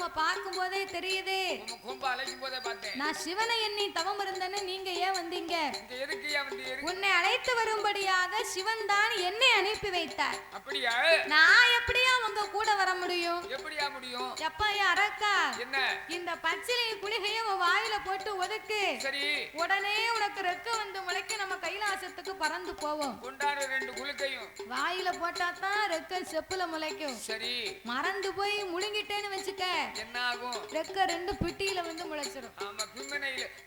நம்ம பார்க்கும் போதே தெரியுது. கொம்ப அழைக்கும் போதே பார்த்தேன். நான் சிவனை எண்ணி தவம் இருந்தேன்னு நீங்க ஏன் வந்தீங்க? இங்க எதுக்கு ஏன் வந்தீங்க? உன்னை அழைத்து வரும்படியாக சிவன் தான் என்னை அனுப்பி வைத்தார். அப்படியா? நான் எப்படியா உங்க கூட வர முடியும்? எப்படியா முடியும்? எப்பா அரக்கா, என்ன இந்த பச்சிலை குளிகையை உன் வாயில போட்டு ஒதுக்கு. சரி. உடனே உனக்கு ரெக்க வந்து முளைக்க நம்ம கைலாசத்துக்கு பறந்து போவோம். கொண்டாடு 2 குலுக்கையும் வாயில போட்டா தான் ரெக்க செப்புல முளைக்கும். சரி. மறந்து போய் முழுங்கிட்டேன்னு வச்சுக்க, என்ன ஆகும்? ரெக்க 2 பிட்டியில வந்து முளைச்சிரும். ஆமா,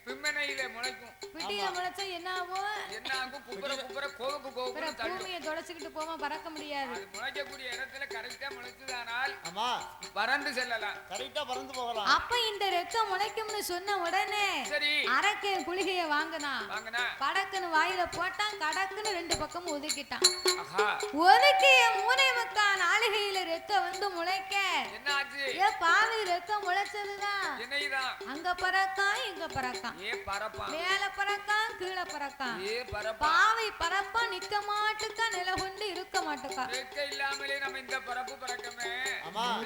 பிம்மனையில முளைக்கும். பிட்டியில முளைச்சா என்ன ஆகும்? என்ன ஆகும்? குப்புற கோவுக்கு பூமியை தொடச்சிக்கிட்டு போவோம், பறக்க முடியாது. அது முளைக்கக்கூடிய இடத்துல கரெக்டா முளைச்சதானால் ஆமா பறந்து செல்லலாம், கரெக்டா பறந்து போகலாம். அப்ப இந்த ரெக்க முளைக்கும்னு சொன்ன உடனே சரி அரக்கே குளிகைய வாங்கினா படக்குன்னு வாயில போட்டான், கடக்குன்னு 2 பக்கமும் ஒதுக்கிட்டான். ஒதுக்கிய 3/4 நாளிகையில ரெக்க வந்து முளைக்க என்ன ஆச்சு? ஏ பாவி, ரெக்க முளைச்சதுதான். என்னைதான் அங்க பறக்கான், இங்க பறக்கான், ஏ பறப்பான், மேல பறக்கான், கீழே பறக்கான். ஏ பறப்பா பாவை பறப்பா, நிக்க மாட்டுக்கா, நில கொண்டு இருக்க மாட்டுக்கா. ரெக்க இல்லாமலே நம்ம இந்த பறப்பு பறக்கமே.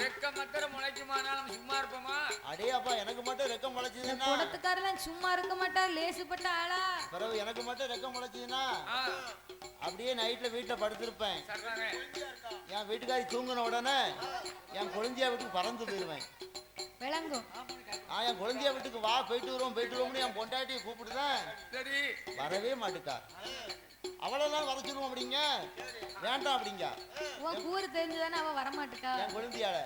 ரெக்க மாத்திரம் முளைக்குமானா நம்ம சும்மா இருப்போமா? அடே அப்பா, எனக்கு மட்டும் ரெக்க முளைச்சதுன்னா கூடத்துக்காரெல்லாம் சும்மா இருக்க மாட்டார், லேசுப்பட்ட ஆளா. பிறகு எனக்கு மட்டும் ரெக்க முளைச்சதுன்னா அப்படியே நைட்ல வீட்டுல படுத்திருப்பேன். என் வீட்டுக்காரி தூங்கின உடனே என் குழந்தையா வீட்டுக்கு பறந்து போயிருவேன். விளங்கும். என் குழந்தையா வீட்டுக்கு வா, போயிட்டு வருவோம்னு என் பொண்டாட்டியை கூப்பிடுதான். சரி, வரவே மாட்டுக்கா. அவளெல்லாம் வர சொல்லுவோம் அப்படிங்க, வேண்டாம் அப்படிங்க. உன் கூறு தெரிஞ்சுதானே அவ வரமாட்டுக்கா. என் குழந்தையால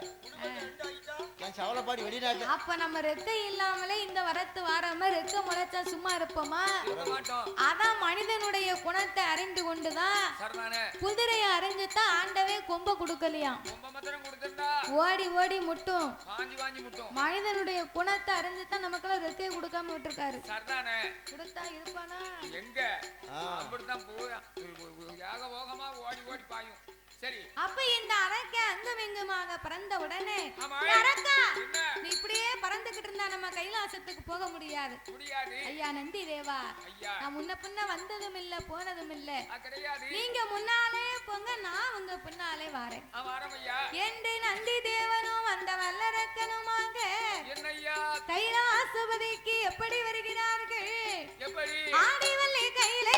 என் சவளப்பாடி வெளிநாட்டு. அப்ப நம்ம ரெக்க இல்லாமலே இந்த வரத்து வாராம ரெக்க முளைச்சா சும்மா இருப்போமா? அதான் மனிதனுடைய குணத்தை அறிந்து கொண்டுதான் குதிரையை அறிஞ்சுதான் ஆண்டவே கொம்ப கொடுக்கலையாம். ஓடி ஓடி முட்டும். மனிதனுடைய குணத்தை அறிஞ்சுதான் நமக்குள்ள ரெக்கையை கொடுக்காம விட்டுருக்காரு. கொடுத்தா இருப்பானா? எங்க அப்படித்தான் ஓடி ஓடி பாயும். சரி, அப்ப இந்த அரக்க அங்கும் இங்குமாக பறந்த உடனே அரக்கா, நீ இப்படியே பறந்துகிட்டு இருந்தா நம்ம கைலாசத்துக்கு போக முடியாது. ஐயா நந்தி தேவா, நான் முன்ன பின்ன வந்ததும் இல்ல போனதும் இல்ல. நீங்க முன்னாலே போங்க, நான் உங்க பின்னாலே வாரேன் என்று நந்தி தேவனும் அந்த வல்லரக்கனுமாக கைலாசபதிக்கு எப்படி வருகிறார்கள்? ஆடிவள்ளி கையிலை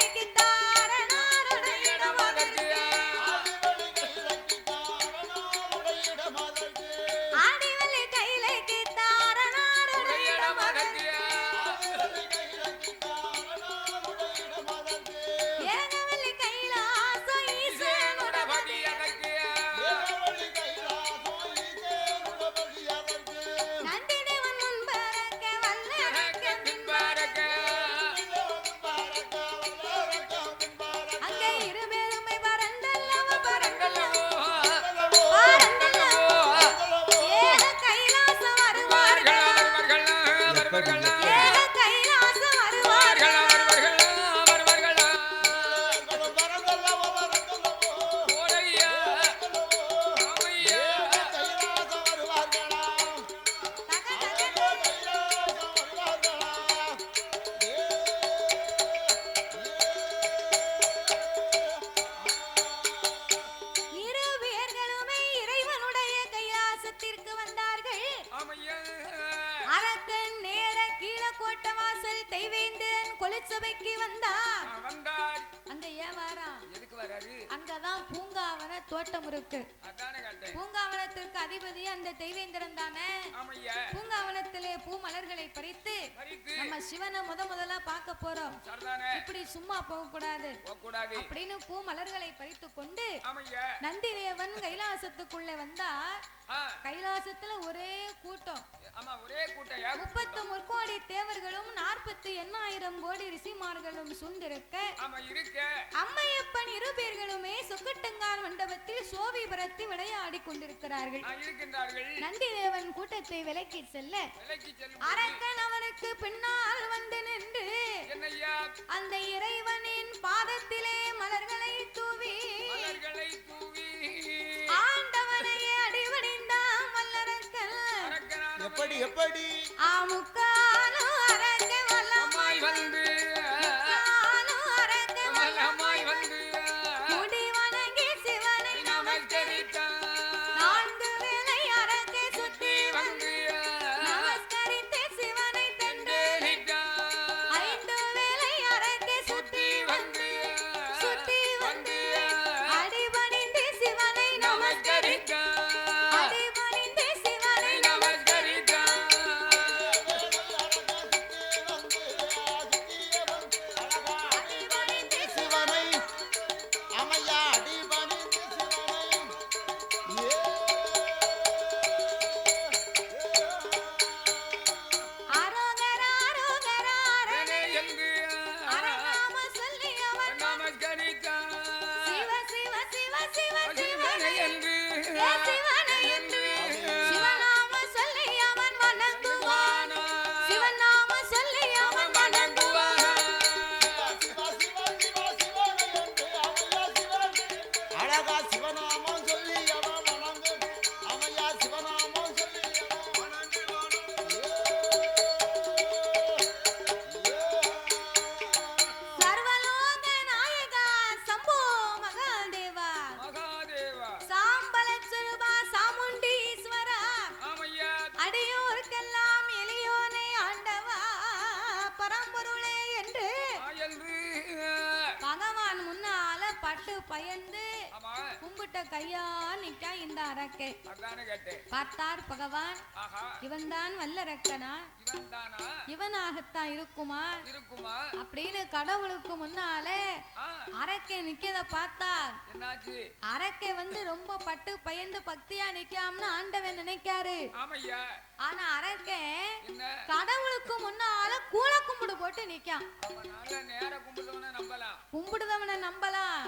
சபைக்கு வந்தார். அங்க ஏன் வாரான்? எதுக்கு வராரு? அங்கதான் பூங்காவன தோட்டம் இருக்கு. பூங்காவனத்திற்கு அதிபதி அந்த தெய்வேந்திரன் தானே. பூங்காவனத்திலே பூ மலர்களை பறித்து நம்ம சிவனை முதலா பார்க்க போறோம். இப்படி சும்மா போக கூடாது அப்படின்னு பூ மலர்களை பறித்து கொண்டு நந்திதேவன் கைலாசத்துக்குள்ளே வந்தா கைலாசத்துல ஒரே கூட்டம். 30 முற்கோடி தேவர்களும் 48,000 கோடி ரிஷிமார்களும் சூழ்ந்திருக்க அம்மையப்பன் 2 பேர்களுமே சொக்கட்டங்கான் மண்டபத்தில் சோவி பரத்தி விளையாடி கொண்டிருக்கிறார்கள். நந்திதேவன் கூட்டத்தை விலக்கி செல்ல அரக்கன் அவனுக்கு பின்னால் வந்து நின்று அந்த இறைவனின் பாதத்திலே மலர்களை தூவி ஆண்டவனையே அடிபணிந்தான் வல்லரக்கன். எப்படி ஆமுக்கானோ அரக்க வல்லமாய் வந்து முடி வணங்கி சிவனை நமஸ்கரித்தான். 4 வேளை அரக்கை சுற்றி வந்து பயந்து ஆமா கும்பிட்ட கையா நிக்கா இந்த அரக்கை. அதானே கேட்டேன். பார்த்தார் பகவான், ஆஹா இவன்தான் வல்லரக்கனா, இவன் தானா இவனாகத்தான் இருக்குமா இருக்குமா அப்படின்னு கடவுளுக்கு முன்னாலே அரக்கை நிக்கத பார்த்தா என்னாச்சு? அரக்கை வந்து ரொம்ப பட்டு பயந்து பக்தியா நிக்காமனு ஆண்டவன் நினைக்காரு. ஆமையா ஆனா அரக்கை என்ன கடவுளுக்கு முன்னால கூல கும்பிடு போட்டு நிக்கான். அவன் நல்ல நேர கும்பிடுறவன நம்பலாம், கும்பிடுதவனை நம்பலாம்,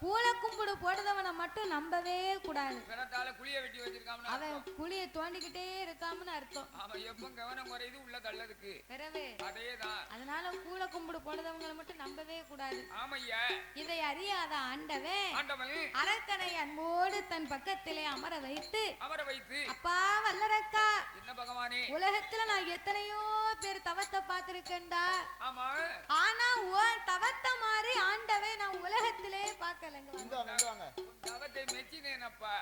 கூல கும்பிடு போடுதவனை மட்டும் நம்பவே கூடாது. பிறத்தால குழிய வெட்டி வச்சிருக்காம அவன் குழிய தோண்டிக்கிட்டே இருக்காமனு அர்த்தம். அவன் எப்ப கவனம் குறையுது உள்ள தள்ளதுக்கு பிறவே அதேதான். அதனால கூல கும்பிடு போடுதவங்களை மட்டும் நம்பவே கூடாது. ஆமையா இதை அறியாத ஆண்டவன் ஆண்டவன் அரக்கனை அன்போடு தன் பக்கத்திலே அமர வைத்து, அவரை வைத்து அப்பா வல்லரக்கா, என்ன பகவானே உலகத்துல நான் எத்தனையோ பேர் தவத்தை பார்த்திருக்கேன்டா, ஆமா ஆனா உன் தவத்தை மாதிரி ஆண்டவே நான் உலகத்திலே பார்க்கலங்க. தவத்தை மெச்சினேனப்பா.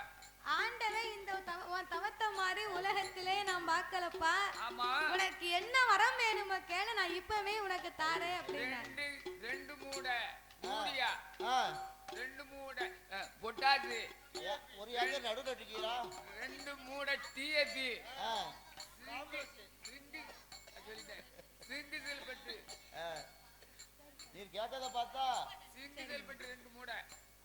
ஆண்டவே இந்த உன் தவத்தை மாதிரி உலகத்திலே நான் பார்க்கலப்பா. ஆமா உனக்கு என்ன வரம் வேணுமோ கேளு, நான் இப்பவே உனக்கு தாரேன் அப்படின்னா. ரெண்டு மூடை மூடியா ரெண்டு மூடை பொட்டாசு ஒரு ஏக்கர் நடுவில் இருக்கீங்களா? 2 மூடை டிஏபி சிங்கு செல்பட்டு நீர் கேட்கறத பார்த்தா சிங்கு செல்பட்டு 2 மூடை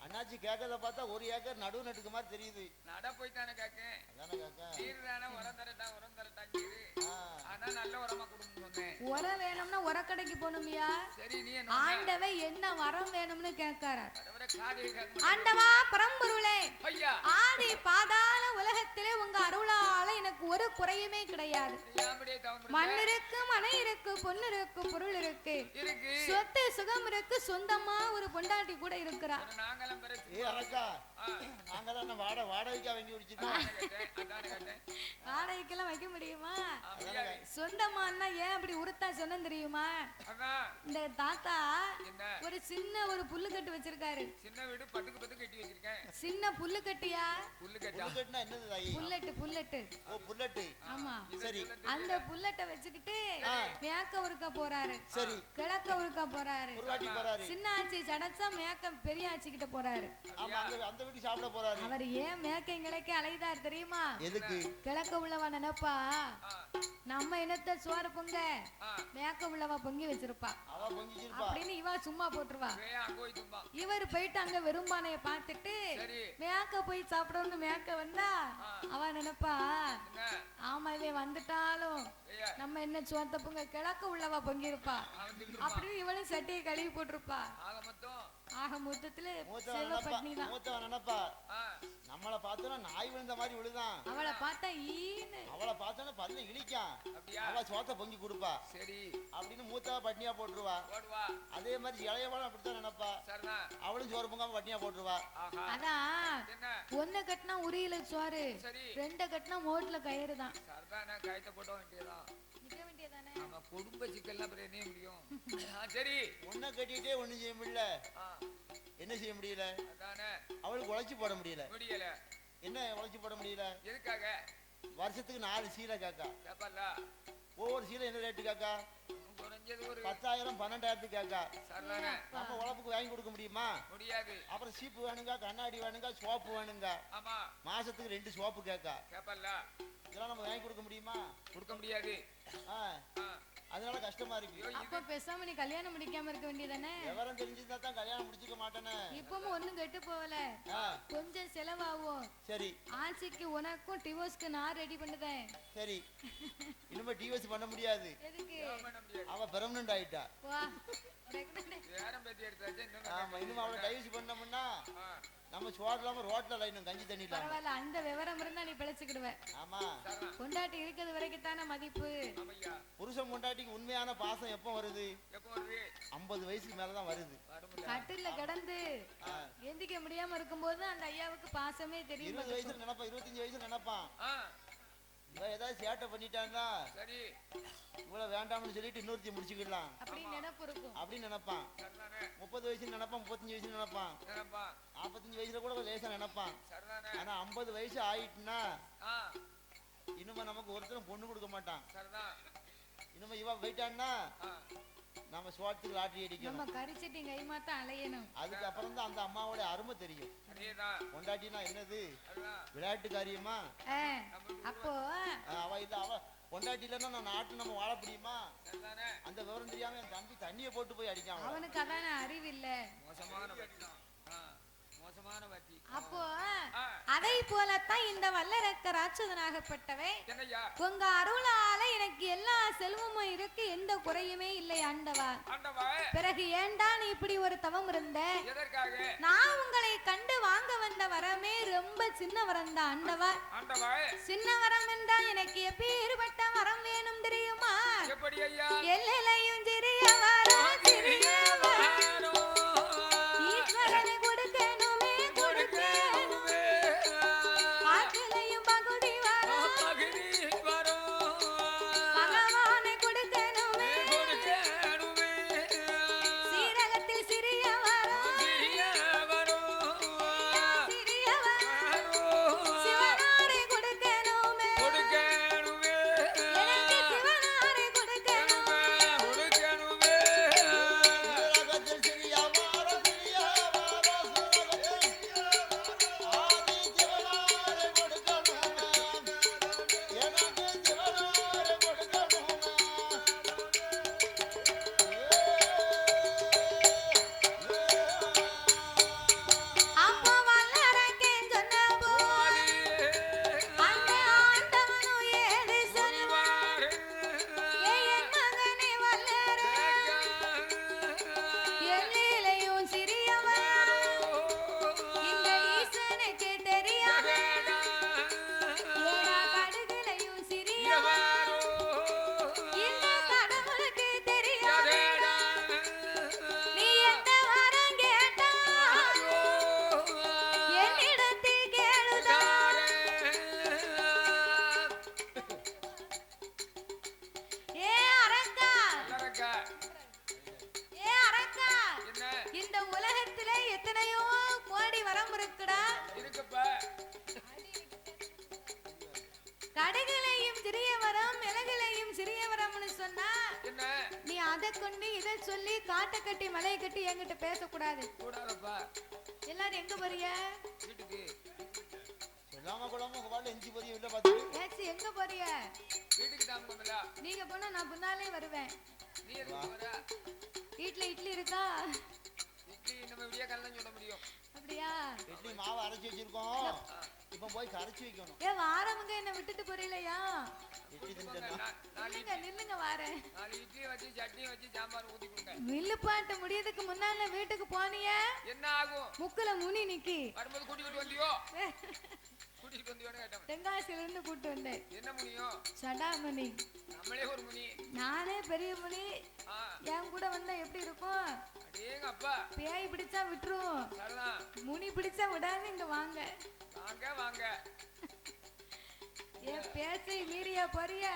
அண்ணாச்சி கேட்கறத பார்த்தா ஒரு ஏக்கர் நடுவு நட்டுக்கு மாதிரி தெரியுது. நட போய் தானே கேக்கேன். அதானே கேட்க நீர் தானே உரம் தரட்டா ஆனா நல்ல உரமா கொடுங்க. உரம் வேணும்னா உரக்கடைக்கு போகணுமியா? சரி நீ ஆண்டவே என்ன வரம் வேணும்னு கேட்காரு. காது ஆண்டவா பரம்பொருளே, ஐயா ஆதி பாதாள உலகத்திலே உங்க அருளால எனக்கு ஒரு குறையுமே கிடையாது. மண் இருக்கு, மனை இருக்கு, பொண்ணு இருக்கு, பொருள் இருக்கு, சொத்து சுகம் இருக்கு, சொந்தமா ஒரு பொண்டாட்டி கூட இருக்கிறா. வாடகைக்கெல்லாம் வைக்க முடியுமா? சொந்தமானா ஏன் அப்படி உருத்தா சொன்ன தெரியுமா? இந்த தாத்தா ஒரு சின்ன ஒரு புல்லு கட்டு வச்சிருக்காரு. சின்ன வீடு பட்டுக்கு பட்டு கட்டி வச்சிருக்கேன். சின்ன புல்லு கட்டியா? புல்லு கட்டா என்னது தாயி? Bullet bullet. ஓ புல்லட்டு. ஆமா சரி. அந்த புல்லட்ட வச்சுக்கிட்டு மேக்க ஒருக்க போறாரு. சரி. கிழக்க ஒருக்க போறாரு. சின்ன ஆச்சி சடச்சா மேக்க பெரிய ஆச்சி கிட்ட போறாரு. ஆமா அந்த வீட்டுக்கு சாப்பிட போறாரு. அவர் ஏன் மேக்க கிழக்க அலைதார் தெரியுமா? எதுக்கு? கிழக்க உள்ளவா நினைப்பா நம்ம இனத்தை சோறு பொங்க மேக்க உள்ளவா பொங்கி வச்சிருப்பா அப்படின்னு இவா சும்மா போட்டுருவா. இவர் போயிட்டு அங்க வெறும்பானைய பார்த்துட்டு மேக்க போய் சாப்பிடணும்னு மேக்க வந்தா அவ நினைப்பா ஆமா இவன் வந்துட்டாலும் நம்ம என்ன சோத்த பொங்க கிழக்க உள்ளவா பொங்கி இருப்பா அப்படின்னு இவளும் சட்டையை கழுவி போட்டிருப்பா. ஆக மொத்தத்துல சிவபட்னிதான். நம்மள பார்த்தா நாய் விழுந்த மாதிரி விழுதான். அவளை பார்த்தா ஈன்னு அவளை பார்த்தா பல்ல இழிக்கான். அவ சோத்த பொங்கி கொடுப்பா. சரி அப்படின்னு மூத்தவ பட்னியா போட்டுருவா. அதே மாதிரி இளையவளும் அப்படித்தான் நினைப்பா. அவளும் சோறு பொங்காம பட்னியா போட்டுருவா. அதான் ஒன்ன கட்டினா உரியில சோறு, 2 கட்டினா மோட்ல கயிறு தான். குடும்ப சிக்கல் முடியும். சரி ஒன்ன கட்டிட்டே ஒண்ணு செய்ய முடியல. என்ன செய்ய முடியல? அவளுக்கு உழைச்சி போட முடியல. என்ன உழைச்சி போட முடியல? எதுக்காக? வருஷத்துக்கு 4 சீலை காக்கா. ஒவ்வொரு சீலை என்ன ரேட்டு காக்கா? 10,000 12,000 காக்கா. நம்ம உழைப்புக்கு வாங்கி கொடுக்க முடியுமா? முடியாது. அப்புறம் சீப்பு வேணுங்க, கண்ணாடி வேணுங்க, சோப்பு வேணுங்க. மாசத்துக்கு 2 சோப்பு காக்கா. இதெல்லாம் நம்ம வாங்கி கொடுக்க முடியுமா? கொடுக்க முடியாது. அதனால கஷ்டமா இருக்கு. அப்ப பேசாம நீ கல்யாணம் முடிக்காம இருக்க வேண்டியதானே? விவரம் தெரிஞ்சிருந்தா தான் கல்யாணம் முடிச்சுக்க மாட்டேனே. இப்பவும் ஒண்ணும் கெட்டு போகல. கொஞ்சம் செலவாகும். சரி. ஆட்சிக்கு உனக்கும் டிவோர்ஸ்க்கு நான் ரெடி பண்ணுதேன். சரி. இனிமே டிவோர்ஸ் பண்ண முடியாது. எதுக்கு? அவ பெர்மனன்ட் ஆயிட்டா. வா. ஆமா இனிமே அவளை டைவர்ஸ் பண்ணோம்னா நம்ம சோறலாம ரோட்ல லைனும் கஞ்சி தண்ணி இல்லாம. பரவாயில்ல அந்த விவரம் இருந்தா நீ பிழைச்சுக்கிடுவ. ஆமா. பொண்டாட்டி இருக்கிறது வரைக்கும் தானே மதிப்பு. புருஷன் பொண்டாட்டிக்கு உண்மையான பாசம் எப்போ வருது? 50 வயசுக்கு மேலதான் வருது. கட்டில்ல கிடந்து எந்திக்க முடியாம இருக்கும்போது அந்த ஐயாவுக்கு பாசமே தெரியும். 20 வயசுல நினைப்பான், 25 வயசுல நினைப்பான். ஏதாவது சேட்டை பண்ணிட்டான்னா சரி இவ்வளவு வேண்டாம்னு சொல்லிட்டு இன்னொருத்தி முடிச்சுக்கலாம் அப்படின்னு நினைப்பு இருக்கும். அப்படின்னு நினைப்பான். 30 வயசுல நினைப்பான், 35 வயசுல நினைப்பான், 45 வயசுல கூட லேசா நினைப்பான். ஆனா 50 வயசு ஆயிட்டுனா இனிமே நமக்கு ஒருத்தரும் பொண்ணு கொடுக்க மாட்டான். இனிமே இவ போயிட்டான்னா நம்ம சோத்துக்கு லாட்டரி நம்ம அடிக்கணும், கரிச்சட்டி கைமாத்தான் அலையணும். அதுக்கப்புறம் தான் அந்த அம்மாவோட அருமை தெரியும். பொண்டாட்டினா என்னது விளையாட்டு காரியமா? அப்போ அவ இல்ல, அவ பொண்டாட்டி இல்லன்னா நான் நாட்டு நம்ம வாழ முடியுமா? அந்த விவரம் தெரியாம என் தம்பி தண்ணியை போட்டு போய் அடிக்காம. அவனுக்கு அதான அறிவு இல்ல. அப்போ அதை போலத்தான் இந்த வல்லரக்க ராட்சதனாகப்பட்டவை உங்க அருளால எனக்கு எல்லா செல்வமும் இருக்கு, எந்த குறையுமே இல்லை ஆண்டவா. பிறகு ஏண்டா நீ இப்படி ஒரு தவம் இருந்த? நான் உங்களை கண்டு வாங்க வந்த வரமே ரொம்ப சின்ன வரம் தான் ஆண்டவா. சின்ன வரம் என்றா எனக்கு எப்பேற்பட்ட வரம் வேணும் தெரியுமா? எல்லையும் சிறிய வரம், சிறிய வரம் ஈஸ்வரனை கொடுக்கணுமே, கொடுக்கணுமே. ஆற்றிலையும் பகுதி வரம், பகவானை கொடுக்கணுமே, சீரகத்தில் சிறிய வரம், சிறிய வரம் சிவனாரை கொடுக்கணுமே, எனக்கு சிவனாரை கொடுக்கணுமே. உலகத்தில் சிறிய வாரம், சிறிய வாரம், உலகத்தில் ஆதி சிவனாரை கொடுக்கணுமே, எனக்கு சிவனாரை கொடுக்கணுமே. அப்போ வல்லரக்கன் சொன்னபோது அந்த ஆண்டவனும் ஏது சொல்வார்? என் மகனே வல்லரக்கன், எல்லையிலையும் சிறியவர், இந்த ஈசனுக்கு தெரியாதா? ஏடா கடுகிலையும் சிறியவர், இந்த கடவுளுக்கு தெரியாதா? நீ எந்த வரம் கேட்டாய் என்னிடத்தில் கேளுதார். ஏ அரக்கா, ஏ அரக்கா, இந்த உலகத்திலே எத்தனையோ கோடி வரம் இருக்குடா. கடுகிலையும் சிறிய வரம், மிளகிலையும் சிறிய வரம்னு சொன்னா நீ அதை கொண்டு இதை சொல்லி காட்டை கட்டி மலையை கட்டி என்கிட்ட பேசக்கூடாது. எல்லாரும் எங்க போறிய? சொல்லாம கொள்ளாம உங்க வாழ்ல எஞ்சி போதிய இல்ல பாத்து. ஏச்சி எங்க போறிய? நீங்க போனா நான் முன்னாலே வருவேன். வீட்டுல இட்லி இருக்கா? அப்படியா? இட்லி மாவு அரைச்சி வச்சிருக்கோம், இப்ப போய் கரைச்சி வைக்கணும். ஏ வாரமுங்க என்ன விட்டுட்டு போறீலையா? இட்லி தின்னுட்டேன்னா நில்லுங்க நில்லுங்க வாரேன். வில்லுப்பாட்டு முடியதுக்கு முன்னால வீட்டுக்கு போனிய என்ன ஆகும்? முக்குல முனி நிக்கி வரும்போது கூட்டிட்டு வந்தியோ? கூட்டிட்டு வந்தியோன்னு கேட்டேன். தென்காசில இருந்து கூட்டு வந்தேன். என்ன முனியும்? சடாமணி. நம்மளே ஒரு முனி. நானே பெரிய முனி. என் கூட வந்தா எப்படி இருக்கும்? அடேங்க அப்பா. பேய் பிடிச்சா விட்டுரும், சரிதான். முனி பிடிச்சா விடாது. இங்க வாங்க வாங்க வாங்க. ஏ பேச்சை மீறியா போறிய?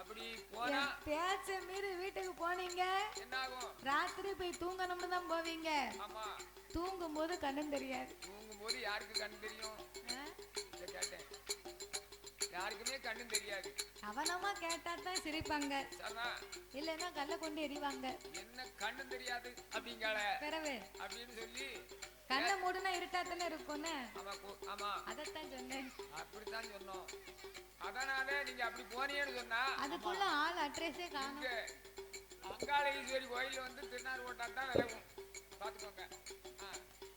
அப்படி போனா பேச்ச மீறி வீட்டுக்கு போனீங்க என்ன ஆகும்? ராத்திரி போய் தூங்கணும்னு தான் போவீங்க. ஆமா. தூங்கும் போது கண்ணும் தெரியாது. தூங்கும் போது யாருக்கு கண்ணு தெரியும்? கேட்டேன். யாருக்குமே கண்ணு தெரியாது. அவனமா கேட்டா தான் சிரிப்பாங்க, சரிதான். இல்லன்னா கல்ல கொண்டு எறிவாங்க. என்ன கண்ணு தெரியாது அப்படிங்கால பிறகு அப்படின்னு சொல்லி கண்ணை மூடுனா இருட்டாத்தானே இருக்கும்னு. ஆமா ஆமா, அதத்தான் சொன்னேன். அப்படித்தான் சொன்னோம். அதனால நீங்க அப்படி போனீங்கன்னு சொன்னா அதுக்குள்ள ஆள் அட்ரஸே காணும். அங்காள ஈஸ்வரி கோயில் வந்து திருநாறு ஓட்டாதான் விலகும், பாத்துக்கோங்க.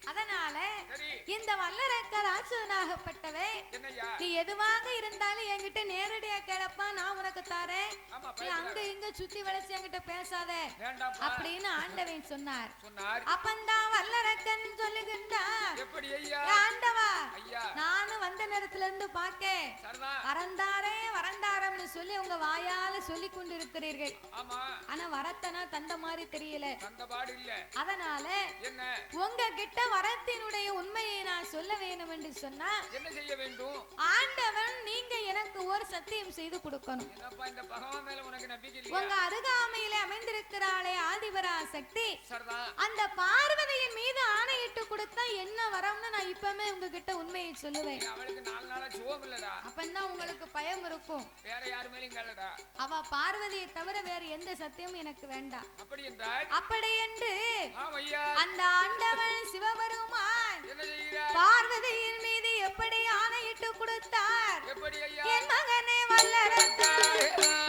அதனால சரி, இந்த வல்லரக்க ராட்சதனாகப்பட்டவை என்னய்யா? நீ எதுவாக இருந்தாலும் என்கிட்ட நேரடியா கேளப்பா, நான் உனக்கு தாரேன். ஆமா, நீ அங்க இங்க சுத்தி வளைச்சு என்கிட்ட பேசாத வேண்டாம் அப்படின்னு ஆண்டவன் சொன்னார். சொன்னார். அப்பந்தான் வல்லரக்கன் சொல்லுகின்றார், எப்படி ஐயா? ஆண்டவா, ஐயா, நானும் வந்த நேரத்துல இருந்து பாக்கேன், சரிதான். வரந்தாரே வரந்தாரம்னு சொல்லி உங்க வாயால சொல்லி கொண்டு இருக்கிறீர்கள். ஆமா, ஆனா வரத்தனா தந்த மாதிரி தெரியல. அந்த பாடு இல்ல. அதனால என்ன உங்க கிட்ட வரத்தினுடைய உண்மையை நான் சொல்ல வேண்டும் என்று சொன்னா என்ன செய்ய வேண்டும்? ஆண்டவன் நீங்க எனக்கு ஒரு சத்தியம் செய்து கொடுக்கணும். என்னப்பா இந்த பகவான் மேல உனக்கு நம்பிக்கை இல்லையா? உங்க அருகாமையிலே அமைந்திருக்கிறாளே ஆதிபரா சக்தி, சரிதான். அந்த பார்வதியின் மீது ஆணையிட்டு கொடுத்தா என்ன வரம்னு நான் இப்பமே உங்ககிட்ட உண்மையை சொல்லுவேன். அவளுக்கு 4 நாளா சுகம் இல்லடா. அப்பந்தான் உங்களுக்கு பயம் இருக்கும். வேற யாரு யார் மேலயும் கல்லடா. அவ பார்வதியை தவிர வேற எந்த சத்தியமும் எனக்கு வேண்டாம். அப்படி என்றால் அப்படி என்று ஆமையா அந்த ஆண்டவன் சிவபெருமான் என்ன செய்கிறார்? பார்வதியின் மீது எப்படி ஆணையிட்டு கொடுத்தார்? எப்படி ஐயா? என் மகனே வல்லரக்கா,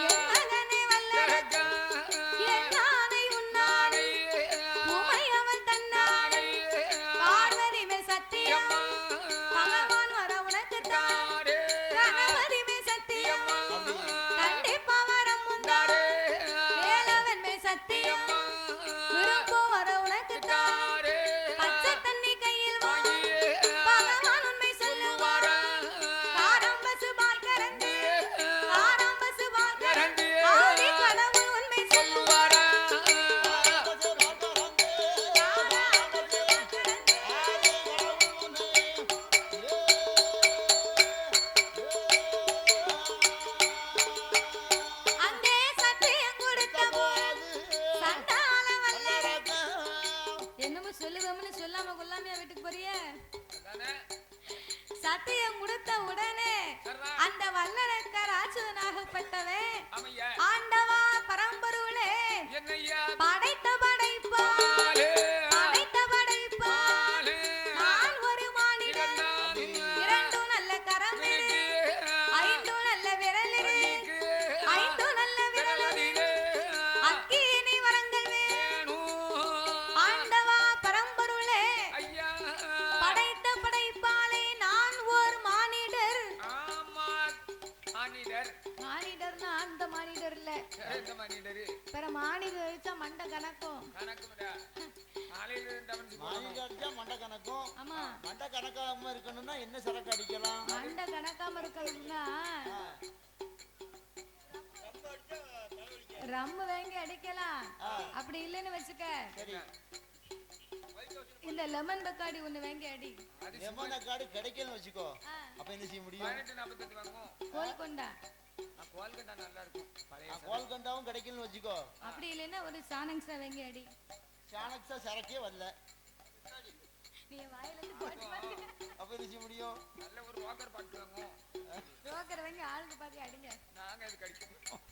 என் மகனே வல்லரக்கா, என் ஆணை உன்னாணை, உமை அவன் தன்னாணை, பார்வதி மே சத்தியம், பகவான் வர உனக்கு தான், கணவதி மே சத்தியம், கண்டிப்பா வரம் உண்டாரு, வேலவன் மே சத்தியம், விரும்போ வர உனக்கு தான், பச்சை தண்ணி கையில் வாங்கி பகவான் உண்மை சொல்லுவார், காரம் பசு பால் கறந்து, காரம் பசு பால் கறந்து, ஆதி கடவுள் உண்மை சொல்லுவார், அங்கே சத்தியம் கொடுத்த போது சண்டால வல்லரக்கா. என்னமோ சொல்லுவோம்னு சொல்லாம கொள்ளாம வீட்டுக்கு போறிய? அதானே? சத்தியம் கொடுத்த உடனே சர்வா. அந்த வல்லரக்க ராட்சதனாகப்பட்டவன் ஆமையா. ஆண்டவா பரம்பொருளே என்னய்யா? படைத்த படைப்பா, பாலே, படைத்த படைப்பா, பாலே, நான் ஒரு மானிடன், இரண்டாம் இரண்டு நல்ல கரமிரு, ஐந்து நல்ல விரலிரு, ஐந்து நல்ல விரலிரு, அக்கினி வரங்கள் வேணும். ஆண்டவா பரம்பொருளே ஐயா. படைத்த படைப்பாலே நான் ஒரு மானிடர். ஆமா. மானிடர். மானிடர்னா அந்த மானிடர் இல்ல, எந்த மானிடரு? பிற மானிடர் வச்சா மண்டை கணக்கும். கணக்குடா. காலையில இருந்து அவனுக்கு போகணும். மானிடர் அடிச்சா மண்டை கணக்கும். ஆமா, மண்டை கணக்காம இருக்கணும்னா என்ன சரக்கு அடிக்கலாம்? மண்டை கணக்காம இருக்கணும்னா ரம்மு வாங்கி அடிக்கலாம். அப்படி இல்லைன்னு வச்சுக்க, சரி, இந்த லெமன் பக்காடி ஒண்ணு வாங்கி அடி. அது லெமன் கார்டு கிடைக்கலன்னு வச்சுக்கோ, ஆ, அப்ப என்ன செய்ய முடியும்? 1848 வாங்கும். கோல்கொண்டா. நான் கோல்கண்டா நல்லா இருக்கும். பழைய கோல்கண்டாவும் கிடைக்கலன்னு வச்சுக்கோ, அப்படி இல்லைன்னா ஒரு சானங்ஸா வாங்கி அடி. சாணக்ஸா சரக்கே வரல, நீ வாயில இருந்து போட்டு பாருங்க. அப்ப என்ன செய்ய முடியும்? நல்ல ஒரு வாக்கர் பாட்டு வாங்கும். புரோக்கர் வாங்கி ஆளுக்கு பார்த்து அடிங்க. நாங்க அது கடிக்க மாட்டோம்.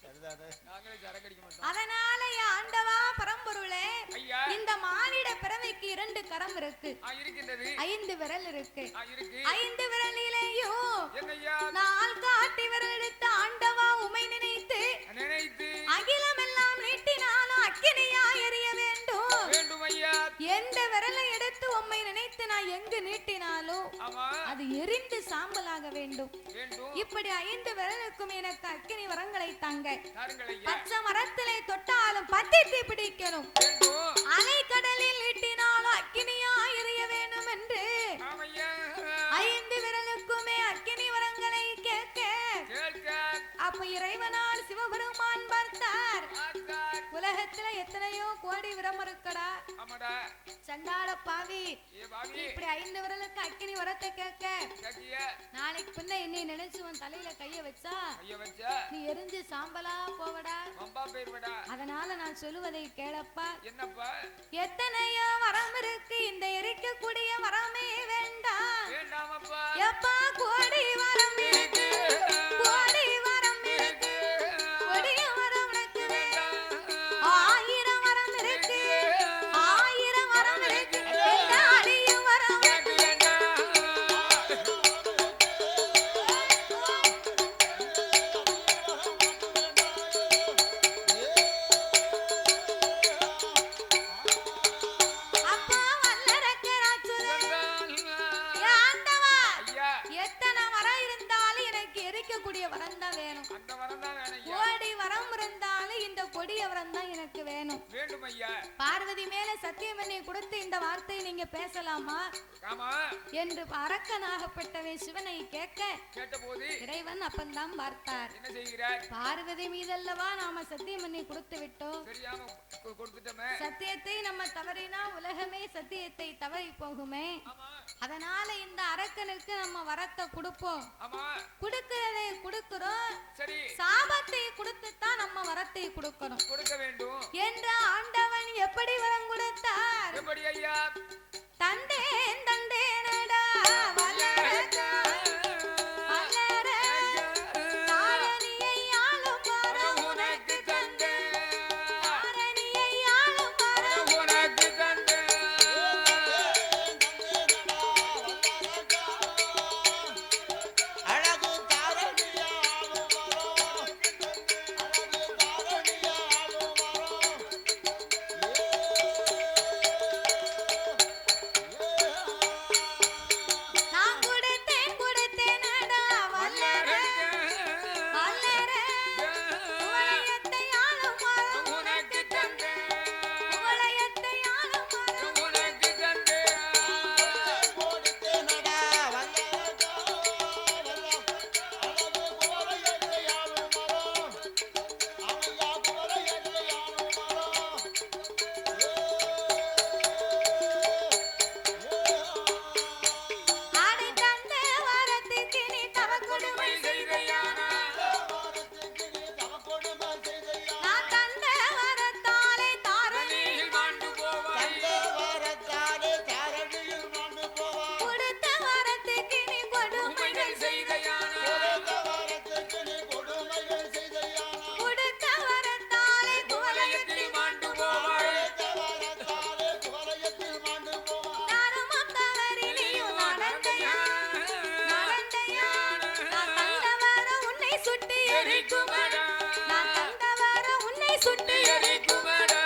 சரிதானே? நாங்களே சரக்கு அடிக்க மாட்டோம். அதனால என் ஆண்டவா பரம்பொருளே, ஐயா. இந்த மானிட பிறவைக்கு 2 கரம் இருக்கு, இருக்கின்றது. 5 விரல் இருக்கு. இருக்கு. 5 விரலிலேயும் என்னய்யா? 4 காட்டி விரல் எடுத்து ஆண்டவா உமை நினைத்து நினைத்து அகிலமெல்லாம் நீட்டினாலும் அக்கினியா எரிய வேண்டும். வேண்டும் ஐயா. எந்த விரலை எடுத்து உம்மை நினைத்து நான் எங்கு நீட்டினாலும் ஆமா. அது எரிந்து சாம்பலாக வேண்டும். வேண்டும். இப்படி 5 விரலுக்கும் எனக்கு அக்கினி வரங்களை தாங்க. தாருங்கள் ஐயா. பச்சை மரத்திலே தொட்டாலும் பத்தி தீ பிடிக்கணும். வேண்டும். அலை கடலில் நீட்டினாலும் அக்கினியா எரிய வேண்டும் என்று ஆமையா. 5 விரலுக்குமே அக்கினி வரங்களை கேட்க, கேட்க. அப்ப இறைவனால் சிவபெருமான் பார்த்தார். ஆத்தார். உலகத்துல எத்தனையோ கோடி விரம் இருக்கடா, ஆமாடா. சண்டாள பாவி, ஏ பாவி. இப்படி 5 விரலுக்கு அக்கினி வரத்தை கேட்க, கேட்டிய. நாளைக்கு பின்ன என்னை நினைச்சு உன் தலையில கைய வச்சா ஐயா வச்சா. நீ எரிஞ்சு சாம்பலா போவடா. மம்பா போயிருவடா. அதனால நான் சொல்லுவதை கேளப்பா. என்னப்பா? எத்தனையோ வரம் இருக்கு, இந்த எரிக்கக்கூடிய வரமே வேண்டாம். வேண்டாமப்பா. எப்பா கோடி வரம் இருக்கு, கோடி வரம் இருக்கு, கொடிய வரம் உனக்கு வேண்டாம். 1000 வரம் இருக்கு, 1000 வரம் இருக்கு, எல்லா அடியும் வரம் எனக்கு வேண்டாம். அப்பா வல்லரக்க ராட்சதன், வேண்டாம். ஆண்டவா, ஐயா. எத்தனை வரம் இருந்தாலும் எனக்கு எரிக்கக்கூடிய வரம் தான் வேணும். அந்த வரம் தான் வேணும் ஐயா. கோடி வரம் இருந்தாலும் இந்த கொடிய வரம் தான் எனக்கு வேணும். வேண்டும் ஐயா. பார்வதி மேல சத்தியம் என்னை கொடுத்து இந்த வார்த்தையை நீங்க பேசலாமா ஆமா. என்று அரக்கனாகப்பட்டவன் சிவனை கேட்க, கேட்டபோது இறைவன் அப்பந்தான் பார்த்தார். என்ன செய்கிறார்? பார்வதி மீதல்லவா நாம சத்தியம் பண்ணி கொடுத்து விட்டோம். தெரியாம கொடுத்துட்டோமே. சத்தியத்தை நம்ம தவறினா உலகமே சத்தியத்தை தவறி போகுமே. ஆமா. அதனால இந்த அரக்கனுக்கு நம்ம வரத்தை கொடுப்போம். ஆமா. கொடுக்கிறதை கொடுக்கிறோம், சரி. சாபத்தை கொடுத்துத்தான் நம்ம வரத்தை கொடுக்கணும் கொடுக்க வேண்டும். என்ற ஆண்டவன் எப்படி வரம் கொடுத்தார்? எப்படி ஐயா? தந்தேன் தந்தேனடா வல்லரக்கா, வல்லர தாரணியை எரிக்குமடா நான் தந்த வரம் உன்னை சுட்டு எரிக்குமடா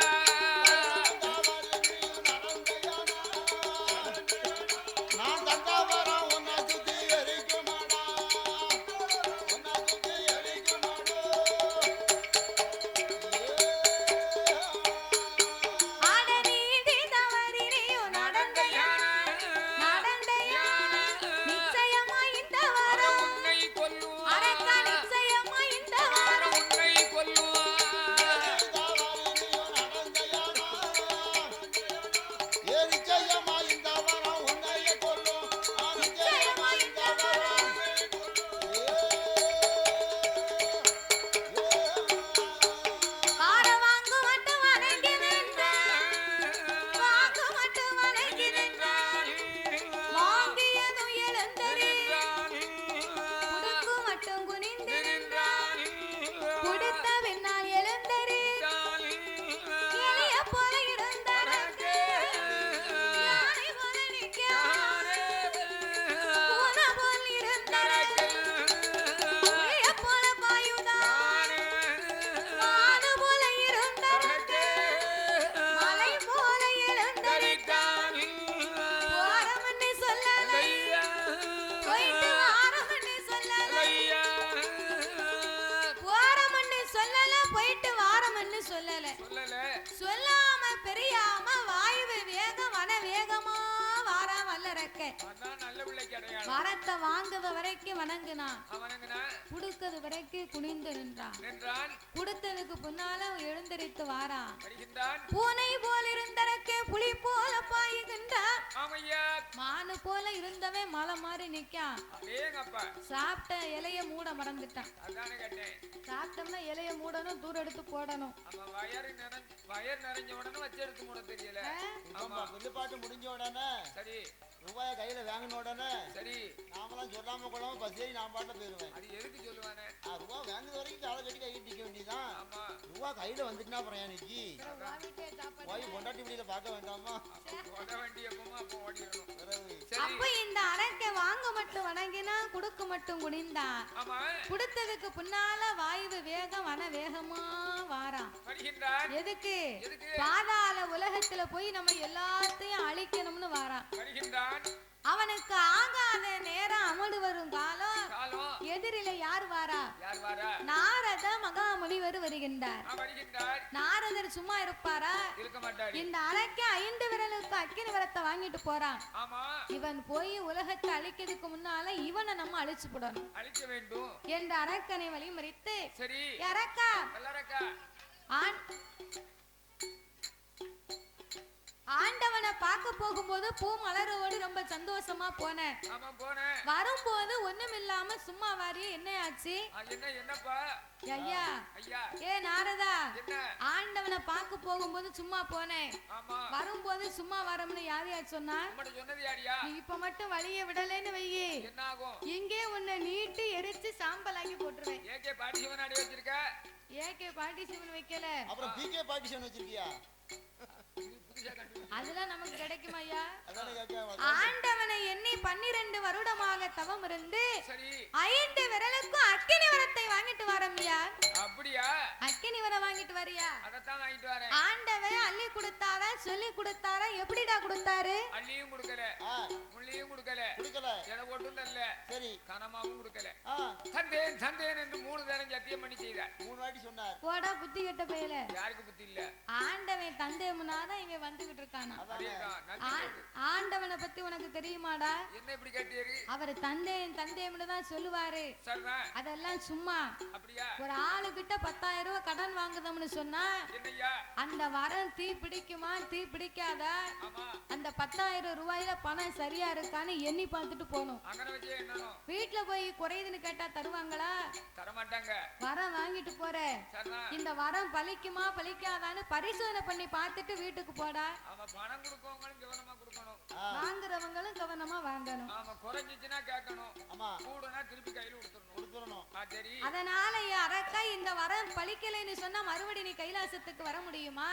நான் தந்த வரம் உன்னை சுத்தி எரிக்குமாடா உன்னை சுத்தி எரிக்குமாடோ ஆட நீதி தவறினியும் நடந்தையான நிச்சயமா இந்த வரம் உன்னை கொல்லுவா அரக்கா நிச்சயமா இந்த வரம் உன்னை கொல்லுவா நிச்சயமா இந்த வரம் உன்னையே கொல்லும் நிச்சயமா இந்த வரம் ஆட வாங்கு மட்டும் வணங்கி நின்றான் வாங்கு மட்டும் வணங்கி நின்றான் வாங்கியதும் எழுந்தரி குடுக்கு மட்டும் குனிந்து நின்றான் குடுத்த பின்னால் எழுந்தரி எளிய போல இருந்தானக்கு யானை போல நிற்கான் பூனை போல் இருந்தானக்கு புலிய போல பாயுதான் மானு போல இருந்தானக்கு மலை போல எழுந்தரித்தான் போறமன்னு சொல்லலை போயிட்டு வாரமன்னு சொல்லலை போறமன்னு சொல்லல போயிட்டு வாரமன்னு சொல்லல சொல்லாம பெரியாம வாயுவு வேகம் வன வேகமா வாரா வல்லறக்க நல்ல பிள்ளைக்கு அடையாளம் வரத்தை வாங்குத வரைக்கும் வணங்குனான் அவனுங்கனா குடுக்கிறது வரைக்கும் குனிந்து நின்றான் நின்றான் குடுத்ததுக்கு பின்னால எழுந்தரித்து வாரான் வருகின்றான் பூனை போல இருந்தனக்கு புலி போல பாயுகின்றான் ஆமையா மானு போல இருந்தவன் மலை மாதிரி நிக்கான் அடேங்கப்பா சாப்பிட்ட இலைய மூட மறந்துட்டான் அதானே கேட்டேன் சாப்பிட்டோம்னா இலைய மூடணும் தூரம் எடுத்து போடணும் ஆமா வயர் நிறைஞ்ச உடனே வச்சு எடுத்து மூட தெரியல ஆமா வில்லுப்பாட்டு முடிஞ்ச உடனே சரி ரூபாயை கையில வாங்கின உடனே சரி நாமெல்லாம் சொல்லாம கொள்ளாம பஸ்ஸேறி நான் பாட்ட போயிருவேன் அது எதுக்கு சொல்லுவானே ரூபா வாங்குறது வரைக்கும் காலை கட்டி கை நிக்க வேண்டியதான் ஆமா ரூபா கையில வந்துட்டுனா அப்புறம் எனக்கு வாங்கிட்டே சாப்பாடு. போய் பொண்டாட்டி முடியல பார்க்க வேண்டாமா ஓட வேண்டியப்பமா அப்போ ஓடிடணும் பிறகு சரி அப்ப இந்த அரக்க வாங்க மட்டும் வணங்கினா குடுக்க மட்டும் குனிந்தான் ஆமா குடுத்ததுக்கு பின்னால வாயுவு வேகம் வன வேகமா வாரான் வருகின்றான் எதுக்கு எதுக்கு பாதாள உலகத்துல போய் நம்ம எல்லாத்தையும் அழிக்கணும்னு வாரான் வருகின்றான் அவனுக்கு ஆகாத நேரம் அமடு வரும் காலம் காலம் எதிரில யார் வாரா யார் வாரா நாரத மகாமுனிவர் வருகின்றார் வருகின்றான் நாரதர் சும்மா இருப்பாரா இருக்க மாட்டாடி இந்த அரக்க 5 விரலுக்கு அக்கினி வரத்தை வாங்கிட்டு போறான் ஆமா இவன் போய் உலகத்தை அழிக்கிறதுக்கு முன்னால இவனை நம்ம அழிச்சு போடணும் அழிக்க வேண்டும் என்ற அரக்கனை வழிமறித்து சரி அரக்கா எல்லாரக்கா ஆண் ஆண்டவனை பார்க்க போகும்போது பூ மலரோடு ரொம்ப சந்தோஷமா போனேன் ஆமா போனேன் வரும்போது ஒண்ணுமில்லாம சும்மா வாரியே என்ன ஆச்சு என்னப்பா ஐயா ஐயா ஏ நாரதா என்ன ஆண்டவனை பார்க்க போகும்போது சும்மா போனேன் ஆமா வரும்போது சும்மா வரம்னு யார் யார் சொன்னா உம்மட சொன்னது யாரியா நீ இப்ப மட்டும் வழிய விடலைன்னு வையி என்ன ஆகும் இங்கே உன்னை நீட்டி எரிச்சு சாம்பலாக்கி போட்டுருவேன் ஏகே பாட்டி சிவன் அடி வச்சிருக்க ஏகே பாட்டி சிவன் வைக்கல அப்புறம் பிகே பார்ட்டிஷன் வச்சிருக்கியா இது புதுசா கண்டு அதெல்லாம் நமக்கு கிடைக்கும் ஐயா அதானே கேட்க ஆண்டவனை எண்ணி 12 வருடமாக தவம் இருந்து சரி 5 விரலுக்கும் அக்கினி வரத்தை வாங்கிட்டு வரமியா அப்படியா அக்கினி வரம் வாங்கிட்டு வரியா அதத்தான் வாங்கிட்டு வரேன் ஆண்டவன் அள்ளி கொடுத்தாரா சொல்லி கொடுத்தாரா எப்படிடா கொடுத்தாரு அள்ளியும் கொடுக்கல முள்ளியும் கொடுக்கல கொடுக்கல எனக்கு ஒட்டும் தரல சரி கனமாவும் கொடுக்கல ஆ தந்தேன் தந்தேன் என்று 3 தரம் சத்தியம் பண்ணி செய்தார் 3 வாட்டி சொன்னார் போடா புத்தி கெட்ட பயல யாருக்கு புத்தி இல்ல ஆண்டவன் தந்தை முன்னாதான் இங்க வந்துகிட்டு இருக்கானா அதேதான் நன்றி. ஆண்டவனை பத்தி உனக்கு தெரியுமாடா என்ன இப்படி கட்டியரு அவர் தந்தைன்னு தான் சொல்லுவாரு சொல்றேன் அதெல்லாம் சும்மா அப்படியா ஒரு ஆளுகிட்ட 10,000 ரூபாய் கடன் வாங்குதோம்னு சொன்னா என்னய்யா அந்த வரம் தீ பிடிக்குமா தீ பிடிக்காதா ஆமா அந்த 10,000 ரூபாயில பணம் சரியா இருக்கான்னு எண்ணி பார்த்துட்டு போகணும் அங்கன வச்சே என்னணும் வீட்டுல போய் குறையுதுன்னு கேட்டா தருவாங்களா தர மாட்டாங்க வரம் வாங்கிட்டு போற சரிதான் இந்த வரம் பலிக்குமா பலிக்காதான்னு பரிசோதனை பண்ணி பார்த்துட்டு வீட்டுக்கு போடா ஆமா பணம் கொடுக்கவங்களும் கவனமா கொடுக்கணும் வாங்குறவங்களும் கவனமா வாங்கணும் ஆமா குறைஞ்சிச்சுன்னா கேட்கணும் ஆமா கூடனா திருப்பி கையில கொடுத்துடணும் கொடுத்துறணும் சரி அதனால அரக்கா இந்த இந்த வரம் பலிக்கலைன்னு சொன்னா மறுபடி நீ கைலாசத்துக்கு வர முடியுமா?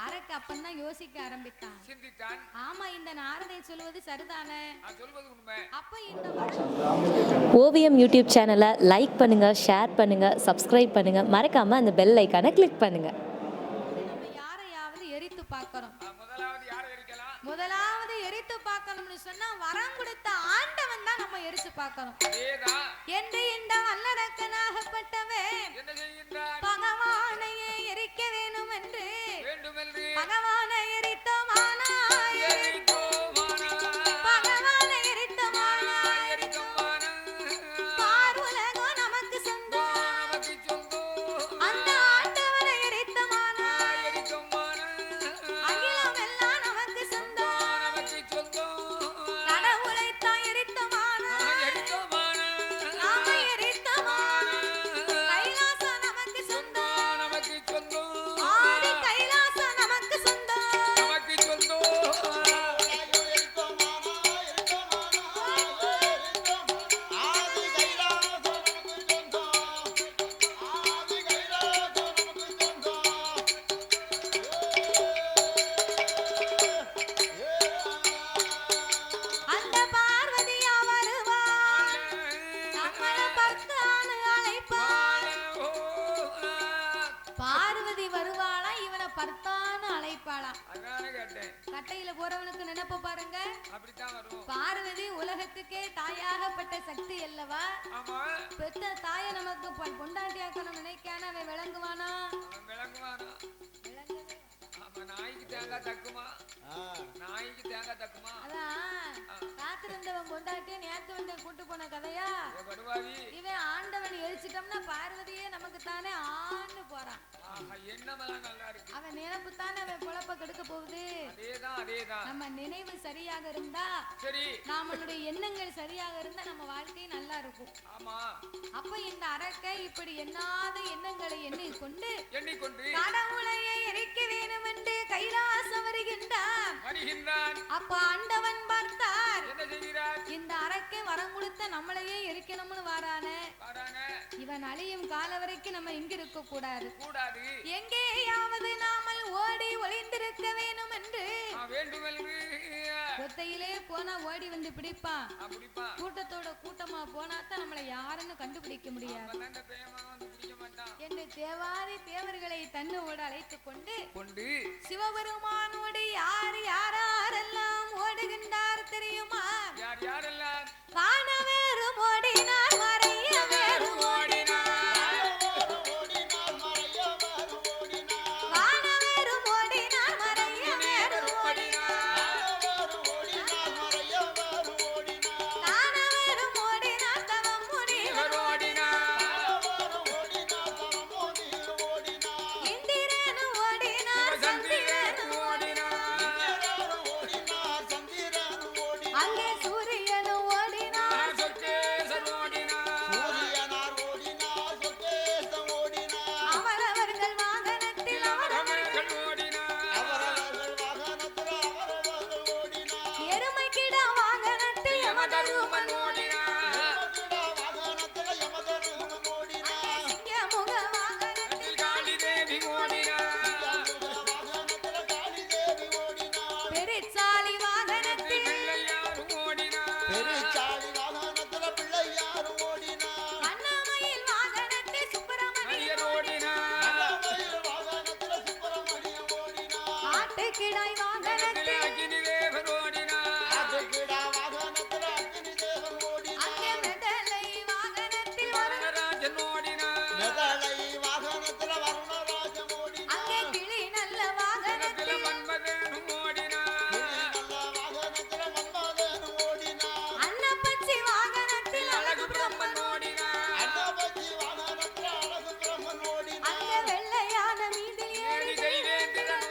அரக்க அப்பந்தான் யோசிக்க ஆரம்பித்தான், சிந்தித்தான். ஆமா, இந்த நாரதை சொல்வது சரிதானே, சொல்வது உண்மை. அப்ப இந்த ஓவியம் யூடியூப் சேனலை லைக் பண்ணுங்க, ஷேர் பண்ணுங்க, சப்ஸ்கிரைப் பண்ணுங்க, மறக்காம அந்த பெல் ஐக்கானை கிளிக் பண்ணுங்க. நம்ம யாரையாவது எரித்து பார்க்கணும். முதலாவது எரித்து பார்க்கணும்னு சொன்னா வரம் கொடுத்த ஆண்டவன் தான் நம்ம எரித்து பார்க்கணும். என்று இந்த வல்லரக்கனாகப்பட்டவன் பகவானையே எரிக்க வேணும் என்று பகவானை எரித்தோமானா பகவானை எரித்தோமானா பார்வுலகோ நமக்கு சொந்தம், அந்த ஆண்டவனை எரித்தோமானா அகிலம் எல்லாம் நமக்கு சொந்தம், கடவுளை தான் எரித்தோமானா நாம எரித்தோமானா கைலாசம் நமக்கு சொந்தம், ஆதி கைலாசம் நமக்கு சொந்தம். அந்த பார்வதியா வருவாள், நம்மள பர்த்தான்னு அழைப்பாள். பார்வதி வருவாளா, இவனை பர்த்தான்னு அழைப்பாளா? கட்டையில போறவனுக்கு நினைப்ப பாருங்க, பார்வதி உலகத்துக்கே தாயாகப்பட்ட சக்தி அல்லவா? பெத்த தாய நமக்கு பொண்டாட்டியாக்கணும் நினைக்கான அவன் விளங்குவானா? காத்திருந்தவன் பொண்டாட்டிய நேத்து வந்த கூட்டு போன கதையா? இவன் ஆண்டவன் எரிச்சிட்டோம்னா பார்வதியே நமக்கு தானே ஆண்டு போறான். அவன் நினைப்பு தானே அவன் பொழப்ப கெடுக்க போகுது. நம்ம நினைவு சரியாக இருந்தா, நம்மளுடைய எண்ணங்கள் சரியாக இருந்தா நம்ம வாழ்க்கை நல்லா இருக்கும். அப்ப இந்த அரக்கை இப்படி எண்ணாத எண்ணங்களை எண்ணிக்கொண்டு கடவுளையே எரிக்க வேணும் என்று கைலாசம் வருகின்றான். அப்ப ஆண்டவன் பார்த்தார், இந்த அரக்கை வரம் கொடுத்த நம்மளையே எரிக்கணும்னு வாரானே, இவன் அழியும் கால வரைக்கும் நம்ம இங்க இருக்க கூடாது, எங்கேயாவது நாமல் ஓடி ஒளிந்திருக்க வேணும் என்று ஒத்தையிலே போனா ஓடி வந்து பிடிப்பான். கூட்டத்தோட கூட்டமா போனாத்தான் நம்மளை யாருன்னு கண்டுபிடிக்க முடியாது என்று தேவாதி தேவர்களை தன்னோடு அழைத்துக் கொண்டு சிவபெருமானோடு யாரெல்லாம் ஓடுகின்றார் தெரியுமா? வானவேறும் ஓடினார், மறைய வேறும் ஓடினார், வானவேறும் ஓடினார், மறைய வேறும் ஓடினார், தானவேறும் ஓடினார், தவம் முனிவர் ஓடினார், இந்திரனும் ஓடினார், சந்திரனும் ஓடினார், அங்கே சூரியனும் ஓடினார், அவரவர்கள் வாகனத்தில் அவரவர்கள் எருமைக்கிட வாகனத்தில் யமதருமன் ஓடினார், சிங்கமுக வாகனத்தில் காளிதேவி ஓடினார், பெருச்சாளி வாகனத்தில் அண்ணாமயில் வாகனத்தில் சுப்பிரமணியன் ஓடினார், ஆட்டுக்கிடாய் வாகனத்தில் அங்கே மெதலை வாகனத்தில் அங்கே கிளி நல்ல வாகனத்தில் அன்னப்பச்சி வாகனத்தில் அழகு பிரம்மன் அங்கே வெள்ளையான மீதில் ஏறி தெய்வேந்திரன்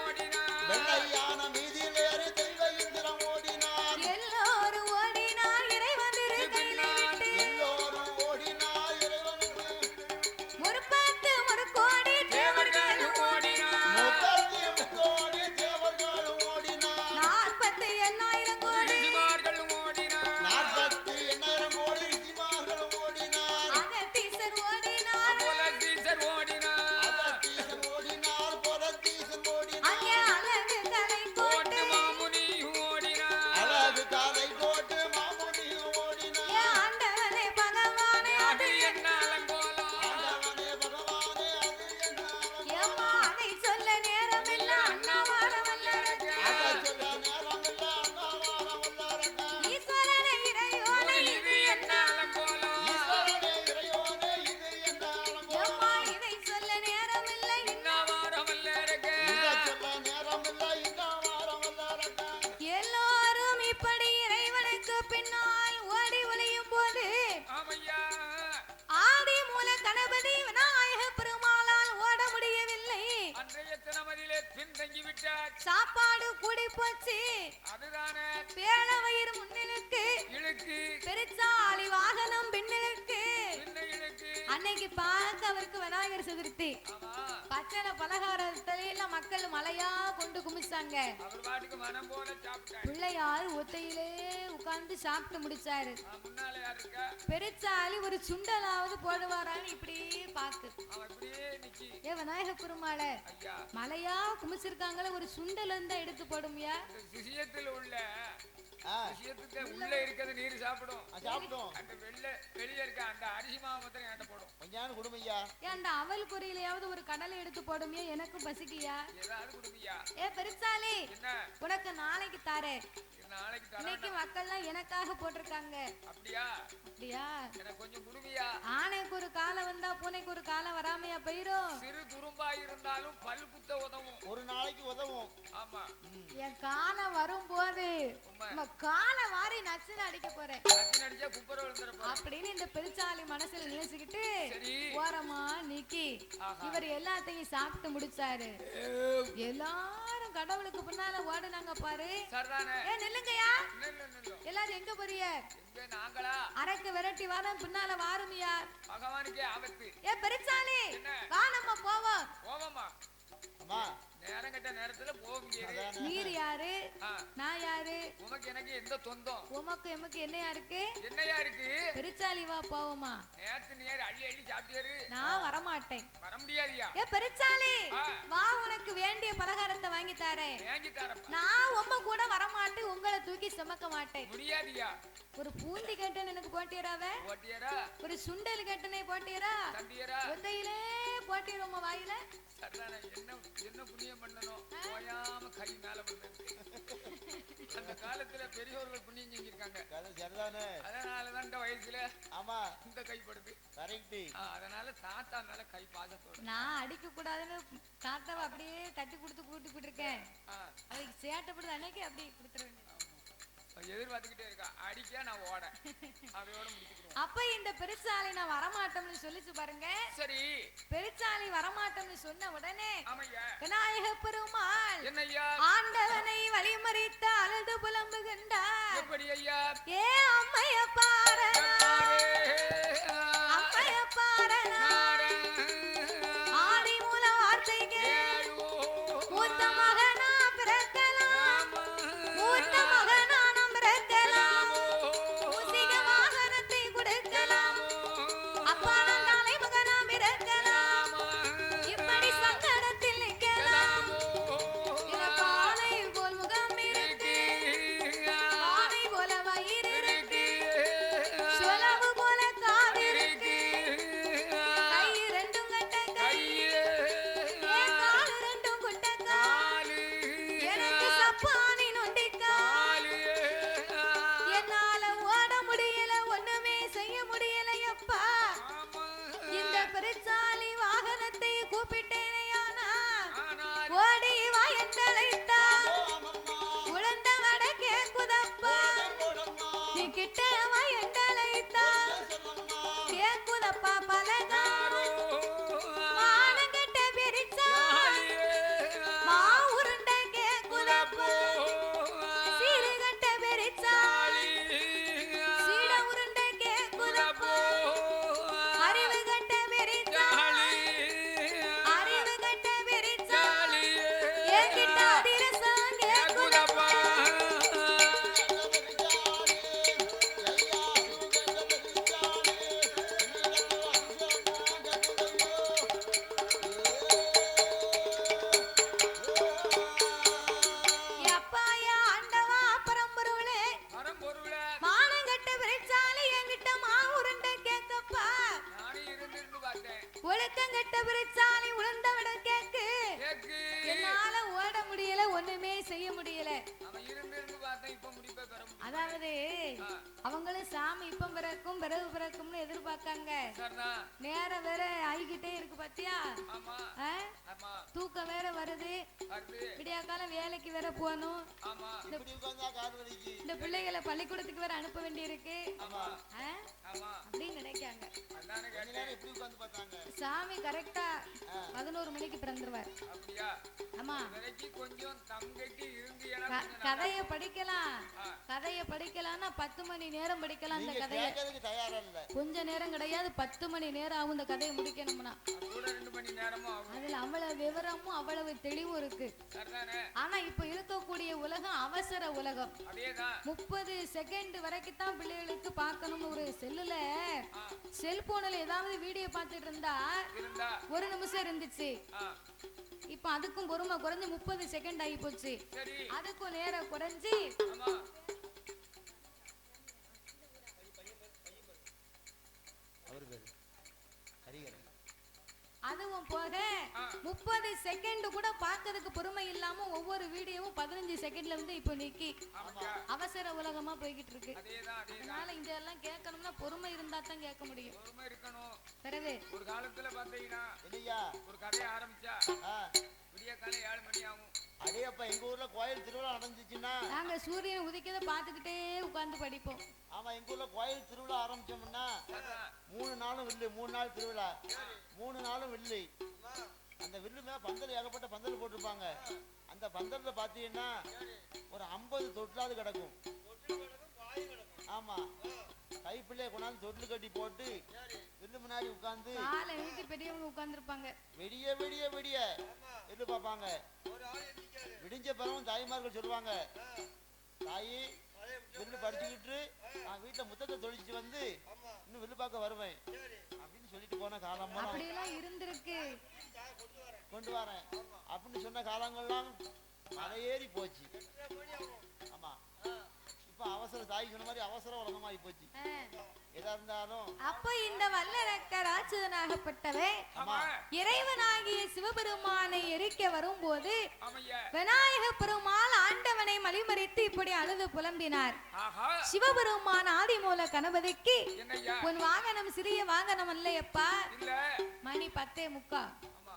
அன்னைக்கு பார்க்க அவருக்கு விநாயகர் சதுர்த்தி. பச்சனை பலகாரத்துல எல்லாம் மக்கள் மலையா கொண்டு குமிச்சாங்க. பிள்ளையார் ஒத்தையிலே உட்கார்ந்து சாப்பிட்டு முடிச்சாரு. பெருச்சாலி ஒரு சுண்டலாவது போடுவாரான்னு இப்படியே பாக்கு. ஏ விநாயக பெருமாள மலையா குமிச்சிருக்காங்களே, ஒரு சுண்டல் இருந்தா எடுத்து போடுமியா? உள்ள இருக்கிறது நீர் சாப்பிடும். அந்த வெளியே இருக்க அந்த அரிசி மாவு மாத்திரம் என்கிட்ட போடும். கொஞ்சம் குடுமையா. அந்த அவல் பொரியலையாவது ஒரு கடலை எடுத்து போடுமியா? எனக்கும் பசிக்கியா. ஏதாவது குடுமையா. ஏ பெருச்சாலி உனக்கு நாளைக்கு தாரே. இன்னைக்கு மக்கள்லாம் எனக்காக போட்டிருக்காங்க. அப்படியா? அப்படியா? எனக்கு கொஞ்சம் குடுமையா. ஆனைக்கு ஒரு காலம் வந்தா பூனைக்கு ஒரு காலம் வராமையா போயிரும். சிறு துரும்பா இருந்தாலும் பல் குத்த உதவும். ஒரு நாளைக்கு உதவும். ஆமா. என் காலம் வரும்போது காலை வாரி நச்சுன்னு அடிக்க போறேன். நச்சுன்னு அடிச்சா குப்பரை விழுந்துறப்ப அப்படின்னு இந்த பெருச்சாலி மனசுல நினைச்சுக்கிட்டு ஓரமா நிக்கி இவர் எல்லாத்தையும் சாப்பிட்டு முடிச்சாரு. எல்லாரும் கடவுளுக்கு பின்னால ஓடுனாங்க பாரு. ஏ நில்லுங்கயா, எல்லாரும் எங்க போறிய? அரைக்கு விரட்டி வார பின்னால வாருமியா. பகவானுக்கே ஆபத்து. ஏ பெருச்சாலி வா நம்ம போவோம். போவோமா? அம்மா நேரம் கட்ட நேரத்துல போவீங்க. நீர் யாரு, நான் யாரு? உமக்கு எனக்கு எந்த தொந்தம்? உமக்கு எமக்கு என்னையா இருக்கு? என்னையா இருக்கு? பெருச்சாலி வா போவோமா. நேத்து நீர் அள்ளி அள்ளி சாப்பிட்டியாரு. நான் வரமாட்டேன். வர முடியாதியா? ஏ பெருச்சாலி வா, உனக்கு வேண்டிய பலகாரத்தை வாங்கி தரேன். வாங்கி தரப்பா. நான் உங்க கூட வரமாட்டேன், உங்களை தூக்கி சுமக்க மாட்டேன். முடியாதியா? ஒரு பூந்தி கேட்டேன் எனக்கு போட்டியராவே. போட்டியரா? ஒரு சுண்டல் கேட்டனே போட்டியரா? தந்தியரா? ஒத்தையிலே போட்டியரோமா வாயில. சர்தானே என்ன என்ன புண்ணியம் பண்ணணும்? போயாம கை மேல விழுந்து. அந்த காலத்துல பெரியவர்கள் புண்ணியம் செஞ்சிருக்காங்க. சரிதானே? அதனாலதான் இந்த வயசுல ஆமா இந்த கைப்படுது. கரெக்ட். அதனால தாத்தா மேல கை பாசத்தோட. நான் அடிக்க கூடாதுன்னு தாத்தாவை அப்படியே தட்டி கொடுத்து கூட்டிட்டு இருக்கேன். அதுக்கு சேட்டப்படுது அன்னைக்கு அப்படியே கொடுத்துருவேன். எதிர்பார்த்துக்கிட்டே இருக்கா. அடிக்க நான் ஓட அவையோட முடிச்சுக்கிறோம். அப்ப இந்த பெருச்சாலி நான் வரமாட்டோம்னு சொல்லிச்சு பாருங்க. சரி, பெருச்சாலி வரமாட்டோம்னு சொன்ன உடனே ஆமையா விநாயக பெருமாள் என்னையா ஆண்டவனை வழிமறித்த அழுது புலம்புகின்றார். எப்படி ஐயா? ஏ அம்மைய பாரு, அம்மைய பாரு, ஆடி மூல வார்த்தைக்கு மூத்த மகனா பிறக்கலாம், மூத்த மகனா நம் பிறக்கலாம், மூசிக வாகனத்தை கொடுக்கலாம், அப்பா நாளை மகனா பிறக்கலாம், இப்படி சங்கடத்தில் நிற்கலாம். காலை போல் முகம் இருக்கு, காலை போல வயிறு இருக்கு, சுலவு போல காது இருக்கு, கை ரெண்டும் கட்டக்கை, என் கால் ரெண்டும் குட்டக்கா, எனக்கு சப்பானி நொண்டிக்கா, என்னால ஓட முடியல, ஒண்ணுமே செய்ய முடியலையப்பா. இந்த பெருச்சாலி வாகனத்தை கூப்பிட்டேனையானா ஓடி வா என்றழைத்தா, உழந்த வட கேக்குதப்பா, நீ கிட்ட வா என்றழைத்தா, கேக்குதப்பா பலகா, மானங்கெட்ட பெருச்சாலி, மா உருண்டை கேக்குதப்பா, சீருகட்ட பெருச்சாலி, சீட உருண்டை கேக்குதப்பா, அறிவு கட்ட பெருச்சாலி, அறிவு கட்ட பெருச்சாலி, என்கிட்ட அதிரசம் கேக்குதப்பா. எப்பாயா ஆண்டவா பரம்பொருளே, பரம்பொருளே, மானங்கெட்ட பெருச்சாலி, என்கிட்ட மா உருண்டை கேக்கப்பா. நானே இருந்து பார்த்தேன். ஒழுக்கங்கெட்ட பெருச்சாலி, உளுந்த விட கேக்கு. கேக்கு என்னால ஓட முடியல, ஒண்ணுமே செய்ய முடியல. அவன் இருந்து பார்த்தேன். இப்ப முடிப்பை பெற முடியும். அதாவது அவங்களும் சாமி இப்ப பிறக்கும் பிறகு பிறக்கும்னு எதிர்பார்க்காங்க. சரிதான். நேரம் வேற ஆகிக்கிட்டே இருக்கு பாத்தியா? ஆமா. ஆமா தூக்கம் வேற வருது, வருது விடியா காலம் வேலைக்கு வேற போகணும், ஆமா இப்படி உட்கார்ந்தா கால் வலிக்கு. இந்த பிள்ளைகளை பள்ளிக்கூடத்துக்கு வேற அனுப்ப வேண்டி இருக்கு ஆமா ஆமா அப்படின்னு நினைக்காங்க. அதானே கொஞ்ச கேட்டேன் நேரம் இப்படி உட்கார்ந்து பார்த்தாங்க. சாமி கரெக்டா 11 மணிக்கு பிறந்துருவார். அப்படியா ஆமா, விலைக்கு கொஞ்சம் தங்கட்டி இருந்தீங்கன்னா கொஞ்சம் கதைய படிக்கலாம், கதைய படிக்கலாம்னா 10 மணி நேரம் படிக்கலாம். இந்த நீங்க கதைய கேட்கறதுக்கு தயாரா இல்ல. கொஞ்ச நேரம் கிடையாது, 10 மணி நேரம் ஆகும் இந்த கதையை முடிக்கணும்னா. கூட 2 மணி நேரமும் ஆகும். அதுல அவ்வளவு விவரமும் அவ்வளவு தெளிவும் இருக்கு. சரிதானே ஆனா இப்ப இருக்கக்கூடிய உலகம் அவசர உலகம். அதேதான் 30 செகண்ட் வரைக்கும் தான் பிள்ளைகளுக்கு பார்க்கணும்னு ஒரு செல்லுல செல்போன்ல ஏதாவது வீடியோ பார்த்துட்டு இருந்தா இருந்தா 1 நிமிஷம் இருந்துச்சு. இப்ப அதுக்கும் பொறுமை குறைஞ்சு 30 செகண்ட் ஆகி போச்சு. சரி அதுக்கும் நேரம் குறைஞ்சு ஆமா அவரு பேரு ஹரிகரன். அதுவும் போக 30 செகண்ட் கூட பார்க்கறதுக்கு பொறுமை இல்லாம ஒவ்வொரு வீடியோவும் 15 செகண்ட்ல இருந்து இப்ப நிக்கி அவசர உலகமா போய்கிட்டு இருக்கு. அதேதான் அதனால இதெல்லாம் கேட்கணும்னா பொறுமை இருந்தா தான் கேட்க முடியும். பொறுமை இருக்கணும். பிறகு ஒரு காலத்துல பாத்தீங்கன்னா இல்லையா ஒரு கதையை ஆரம்பிச்சா ஆ, விடிய காலை 7 மணி ஆகும். அடே அப்பா எங்க ஊர்ல கோயில் திருவிழா நடந்துச்சுன்னா நாங்க சூரியன் உதிக்கத பார்த்துக்கிட்டே உட்கார்ந்து படிப்போம். ஆமா எங்க ஊர்ல கோயில் திருவிழா ஆரம்பிச்சோம்னா சரிதான் 3 நாளும் வில்லு, 3 நாள் திருவிழா, 3 நாளும் வில்லு. அந்த வில்லு மேல பந்தல் ஏகப்பட்ட பந்தல் போட்டிருப்பாங்க. அந்த பந்தல்ல பாத்தீங்கன்னா ஒரு 50 தொட்டிலாவது கிடக்கும். ஆமா கைப்பிள்ளைய கொண்டாந்து தொட்டில் கட்டி போட்டு வில்லு முன்னாடி உட்கார்ந்து காலை நீட்டி பெரியவங்க உட்கார்ந்துருப்பாங்க. விடிய விடிய விடிய வில்லு பார்ப்பாங்க. விடிஞ்ச பிறகும் தாய்மார்கள் சொல்லுவாங்க, தாயி வில்லு படிச்சுக்கிட்டு நான் வீட்டுல முத்தத்தை தொழிச்சு வந்து இன்னும் வில்லு பார்க்க வருவேன் அப்படின்னு சொல்லிட்டு போன காலம் அப்படியெல்லாம் இருந்திருக்கு. கொண்டு வரேன் அப்படின்னு சொன்ன காலங்கள்லாம் மலையேறி போச்சு. ஆமா இப்ப அவசர தாய் சொன்ன மாதிரி அவசர உலகமாயி போச்சு. எதா இருந்தாலும் அப்ப இந்த வல்லரக்க ராட்சதனாகப்பட்டவே ஆமா இறைவனாகிய சிவபெருமானை எரிக்க வரும்போது ஆமையா விநாயக பெருமாள் ஆண்டவனை மலிமறித்து இப்படி அழுது புலம்பினார். ஆஹா சிவபெருமான் ஆதிமூல கணபதிக்கு என்னய்யா உன் வாகனம் சிறிய வாகனம் அல்லையப்பா, இல்ல மணி 10:45. ஆமா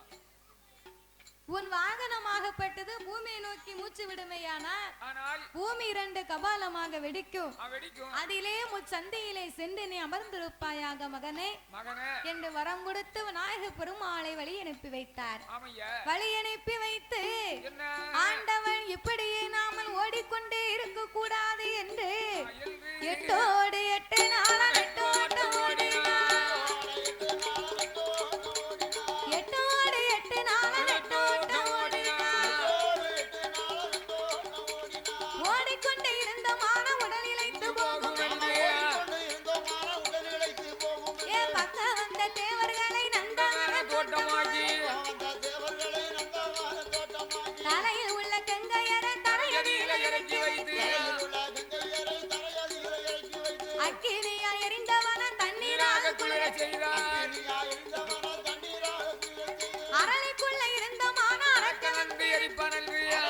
உன் வாகனமாகப்பட்டது பூமியை நோக்கி மூச்சு விடுமையானால் ஆனால் பூமி 2 கபாலமாக வெடிக்கும். வெடிக்கும் அதிலே முச்சந்தையிலே சென்று நீ அமர்ந்திருப்பாயாக மகனே மகனே என்று வரம் கொடுத்து விநாயக பெருமாளை வழி அனுப்பி வைத்தார். ஆமையா வழி அனுப்பி வைத்து என்ன ஆண்டவன் இப்படியே நாமல் ஓடிக்கொண்டே இருக்க கூடாது என்று அயல்வு 8 நாளா நெட்டோட்டம் ஓடினார். 8 நாளா நெட்டோட்டம் ஓடினார். ஓடிக்கொண்டே இருந்த மான உடல் இளைத்து போகும். ஏன் பக்க வந்த தேவர்களை நந்தவன தோட்டமாகி தலையில் உள்ள கங்கையர தலையடியில இறக்கி வைத்து அக்கினியா எரிந்தவன தண்ணீராக குளிர செய்தார் அரளிக்குள்ள இருந்த மான அரக்க வந்து எரிப்பனல்வியா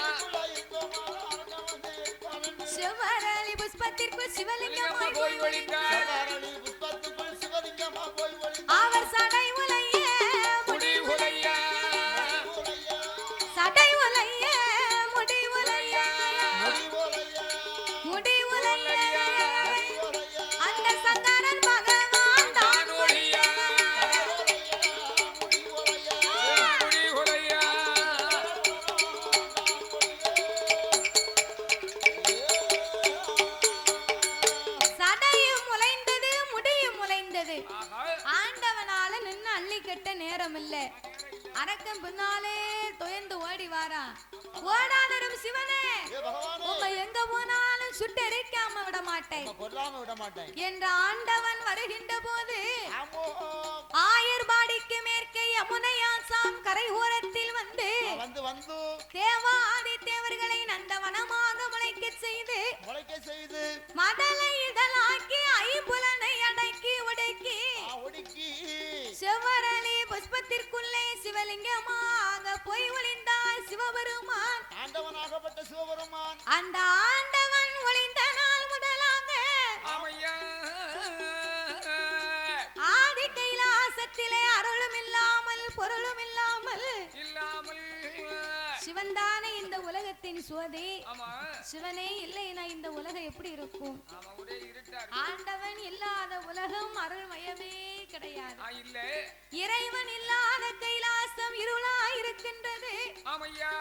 செவ்வரளி புஷ்பத்திற்குள் சிவலிங்கமாய் போய் ஒளிந்தார் அவர் சடை உலைய முடி உலையா சடை உலைய முடி உலைய முடி உலைய அந்த சங்கரன் பகவான் தான் தான் ஒளியா முடி உலையா சடையும் முளைந்தது முடியும் முளைந்தது. ஆஹா ஆண்டவனால நின்னு அள்ளி கட்ட நேரம் இல்ல. அரக்கம் பின்னாலே தொயந்து ஓடி வாரா. ஓடாதரும் சிவனே உம்மை எங்க போனாலும் சுட்டெரிக்காம விட மாட்டேன் கொல்லாம விட மாட்டேன் என்ற ஆண்டவன் வருகின்ற போது ஆமோ ஆயர்பாடிக்கு மேற்கே யமுனையாசாம் கரை ஓரத்தில் வந்து வந்து வந்து தேவாதி தேவர்களை நந்தவனமாக முளைக்க செய்து முளைக்க செய்து மதலை இதழாக்கி ஐம்புலனை அடக்கி ஒடுக்கி ஒடுக்கி செவ்வரளி புஷ்பத்திற்குள்ளே சிவலிங்கமாக போய் ஒளிந்தார் சிவபெருமான். ஆண்டவனாகப்பட்ட சிவபெருமான் அந்த ஆண்டவன் ஒளிந்த நாள் முதலாக ஆமையா ஆதி கைலாசத்திலே அருளும் இல்லாமல் பொருளும் இல்லாமல் இல்லா சிவன் தானே இந்த உலகத்தின் சுவதி. ஆமா. சிவனே இல்லைனா இந்த உலகம் எப்படி இருக்கும்? ஆமா, ஒரே இருட்டா இருக்கு. ஆண்டவன் இல்லாத உலகம் அருள்மயமே கிடையாது. இல்ல. இறைவன் இல்லாத கைலாசம் இருளா இருக்கின்றது. ஆமையா.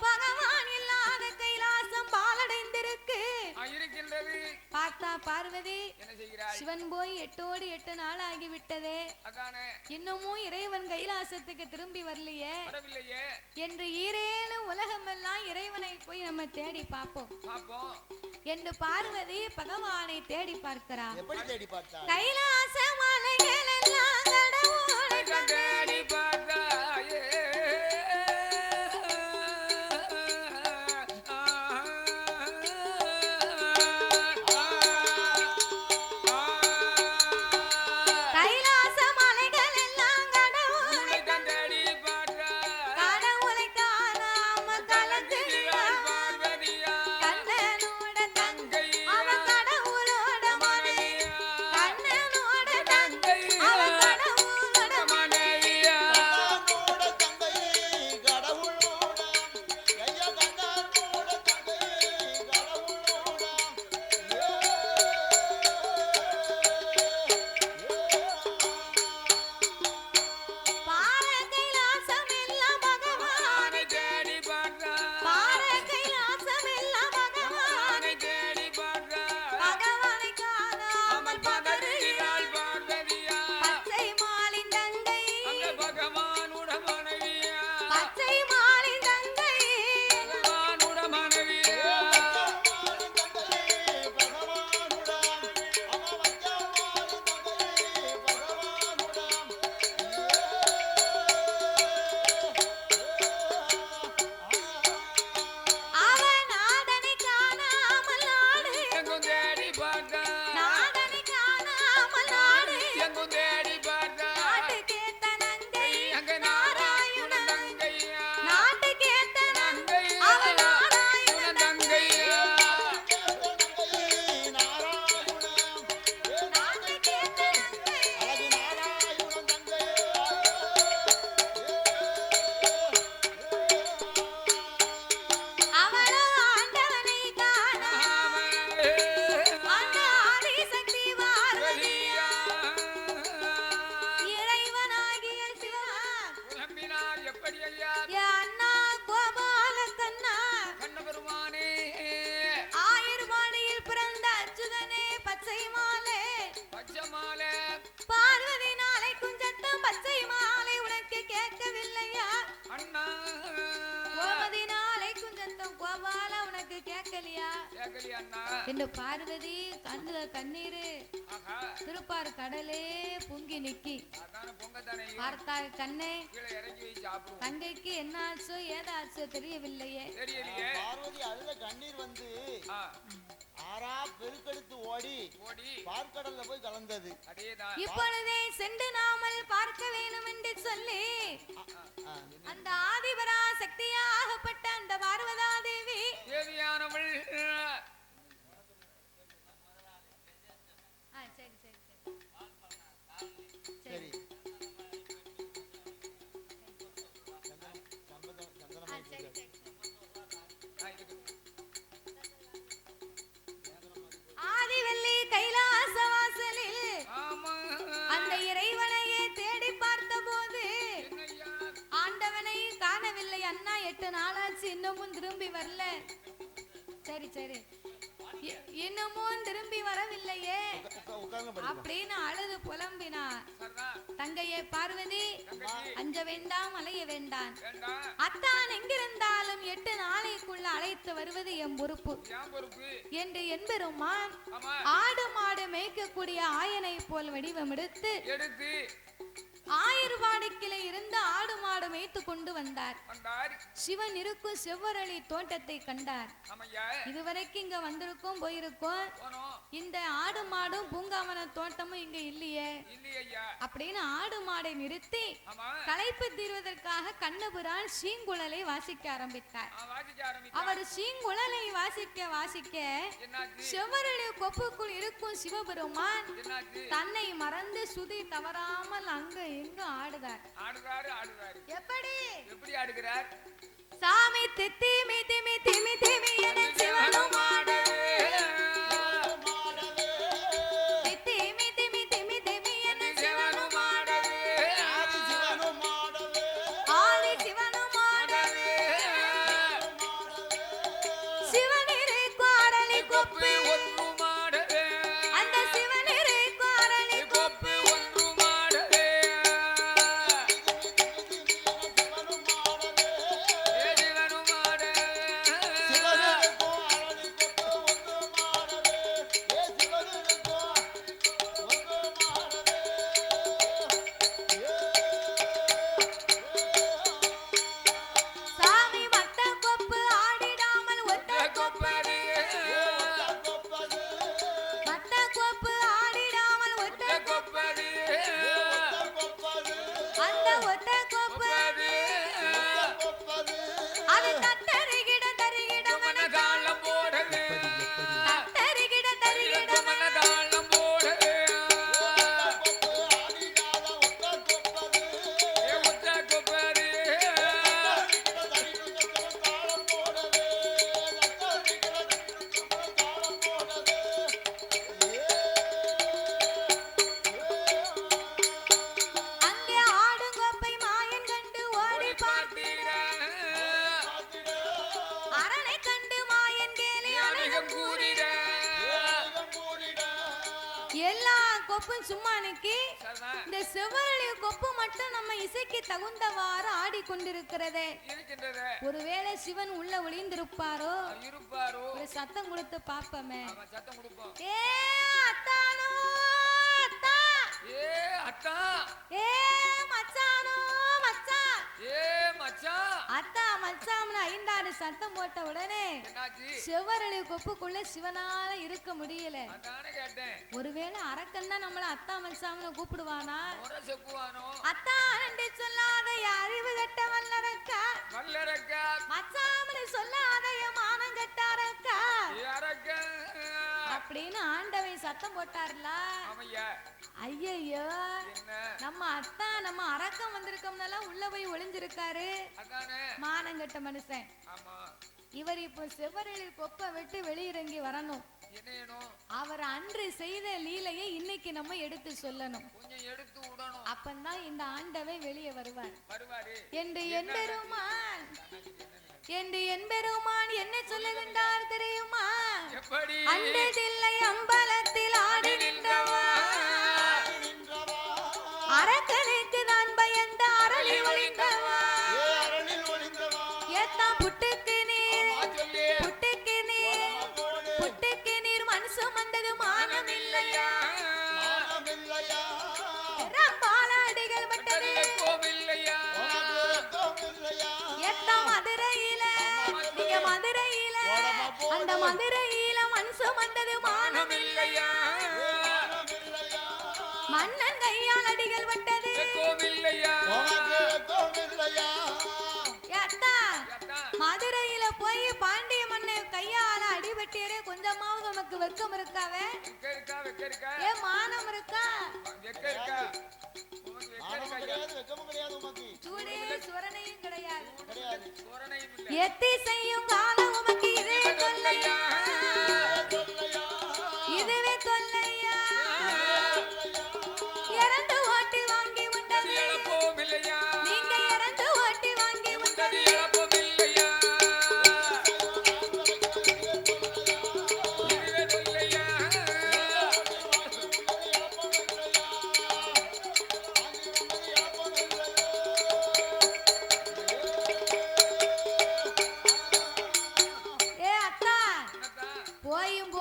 பகவான் இல்லாத கைலாசம் பாலடைந்திருக்கு. இருக்கின்றது. பார்த்தா பார்வதி என்ன செய்கிறாய்? சிவன் போய் 8 நாள் ஆகிவிட்டதே, அதானே இன்னமும் இறைவன் கைலாசத்துக்கு திரும்பி வரலையே வரவில்லையே என்று ஈரேழு உலகமெல்லாம் இறைவனை போய் நம்ம தேடி பார்ப்போம் என்று பார்வதி பகவானை தேடி பார்க்கிறார். எப்படி தேடி பார்த்தா? கைலாச மலைகள் எல்லாம் கடவுளை தேடி பார்த்தாயே. என்று பார்வதி கண்ணுல கண்ணீரு திருப்பார் கடலே பொங்கி நிக்கி பார்த்தாள். கண்ணே தங்கைக்கு என்ன ஆச்சோ ஏதாச்சோ தெரியவில்லையே. பார்வதி அழுத கண்ணீர் வந்து ஆறா பெருக்கெடுத்து ஓடி பார்க்கடல்ல போய் கலந்தது. இப்பொழுதே சென்று நாமல் பார்க்க வேண்டும் என்று சொல்லி அந்த ஆதிபரா சக்தியாகப்பட்ட அந்த பார்வதா தேவி தேவியானவள் சரி ஆதிவல்லி கைலாச வாசலில் அந்த இறைவனையே தேடி பார்த்த போது ஆண்டவனை காணவில்லை. அண்ணா 8 நாளாச்சு இன்னமும் திரும்பி வரல. சரி சரி இன்னமும் திரும்பி வரவில்லையே அப்படின்னு அழுது புலம்பினா. தங்கையே பார்வதி அஞ்ச வேண்டாம் அலைய வேண்டாம். அத்தான் எங்கிருந்தாலும் 8 நாளைக்குள்ள அழைத்து வருவது என் பொறுப்பு என்று என்பெருமான் ஆடு மாடு மேய்க்கக்கூடிய ஆயனை போல் வடிவம் எடுத்து ஆயிரவாடிக்கிளை இருந்து ஆடு மாடு மேய்த்து கொண்டு வந்தார். சிவன் இருக்கும் செவ்வரளி தோட்டத்தை கண்டார். இதுவரைக்கும் இங்க வந்திருக்கோம் போயிருக்கோம். இந்த ஆடு மாடும் பூங்காவன தோட்டமும் இங்க இல்லையே அப்படின்னு ஆடு மாடை நிறுத்தி களைப்பு தீர்வதற்காக கண்ணபுரான் சீங்குழலை வாசிக்க ஆரம்பித்தார். அவர் சீங்குழலை வாசிக்க வாசிக்க செவ்வரளி கொப்புக்குள் இருக்கும் சிவபெருமான் தன்னை மறந்து சுதி தவறாமல் அங்க எங்க ஆடுதார். ஆடுறாரு எப்படி ஆடுகிறார்? சாமி திமி திமி திமி திமி என சிவனும் திமி திமி திமி திமி என சிவனும் ஆதி சிவனும் சிவனிரை குரலி கொப்பு அந்த சிவனிரை குரலி கொப்பு சாமி வட்ட கொப்பு ஆடிடாமல் ஒத்த கொப்பு வட்ட கொப்பு ஆடிடாமல் ஒத்த கொப்பு அந்த ஒத்த கொப்பு அது தத்தரிகிட தரிகிட மன தாளம் போடவே தத்தரிகிட தரிகிட மன தாளம் போடவே ஒத்த கொப்பரி அங்கே ஆடுங்கொப்பை மாயன் கண்டு ஓடி பார்த்தீர அரணை கண்டு மாயன் கேலி அணிகம் கூறிட எல்லா கொப்பும் சும்மா நிக்கி சரிதான் இந்த செவ்வழி கொப்பு மட்டும் நம்ம இசைக்கு தகுந்தவாறு ஆடிக்கொண்டிருக்கிறதே இருக்கின்றது ஒருவேளை சிவன் உள்ள ஒளிந்திருப்பாரோ இருப்பாரோ ஒரு சத்தம் கொடுத்து பாப்பமே அவன் சத்தம் கொடுப்போம் ஏ அத்தானோ அத்தா ஏ அத்தா ஏ மச்சானோ மச்சான் ஏ மச்சான் அத்தா மச்சாம்னு ஐந்தாறு சத்தம் போட்ட உடனே என்னாச்சு செவ்வரளி கொப்புக்குள்ள சிவனால இருக்க முடியல அதானே கேட்டேன் ஒருவேளை அரக்கன் தான் நம்மள அத்தா மச்சாம்னு கூப்பிடுவானா முறை செப்புவானோ அத்தா என்று சொல்லாத அறிவு கட்ட வல்லரக்கா வல்லரக்கா மச்சாம்னு சொல்லாத மானம் கட்டாரக்கா அரக்க அப்படின்னு ஆண்டவன் சத்தம் போட்டார்ல ஆமையா ஐயையோ என்ன நம்ம அத்தா நம்ம அரக்கம் வந்திருக்கோம்னால உள்ள போய் ஒளிஞ்சிருக்காரு அதானே மானங்கட்ட மனுஷன் ஆமா இவர் இப்போ செவ்வரளில் கொப்பை விட்டு வெளியிறங்கி வரணும் என்ன வேணும் அவர் அன்று செய்த லீலையை இன்னைக்கு நம்ம எடுத்து சொல்லணும் கொஞ்சம் எடுத்து விடணும் அப்பந்தான் இந்த ஆண்டவன் வெளியே வருவார் வருவாரு என்று என்பெருமான் என்ன சொல்லுகின்றார் தெரியுமா எப்படி அண்டதில்லை அம்பலத்தில் ஆடி நின்றவா அரக்கனுக்கு நான் பயந்த அரளி ஒளிந்தவா ஏத்தா புட்டுக்கு நீர் புட்டுக்கு நீர் புட்டுக்கு நீர் மனசு வந்தது மானம் இல்லையா பாலாடிகள் பட்டது கோவில்லையா ஏத்தா மதுரையில நீங்க மதுரையில அந்த மதுரையில மனசு வந்தது மானம் இல்லையா மன்னன் கையால் அடிகள் பட்டது கோவில்லையா ஏத்தா மதுரையில போய் பாண்டிய மன்னன் கையால அடிபட்டியரே கொஞ்சமாவது உனக்கு வெக்கம் இருக்காவே வெக்க இருக்கா ஏ மானம் இருக்கா வெக்க இருக்கா உனக்கு வெக்க இருக்கா சூடே சுவரணையும் கிடையாது சோரணையும் இல்ல எத்தி செய்யும் காலம் உமக்கு இதே தொல்லையா இதுவே தொல்லையா இறந்து ஓட்டி வாங்கி உண்டது இழப்போம் இல்லையா நீங்க இறந்து ஓட்டி வாங்கி உண்டது இழப்போம் இல்லையா இதுவே இல்லையா ஏ அத்தா என்னதான் போயும்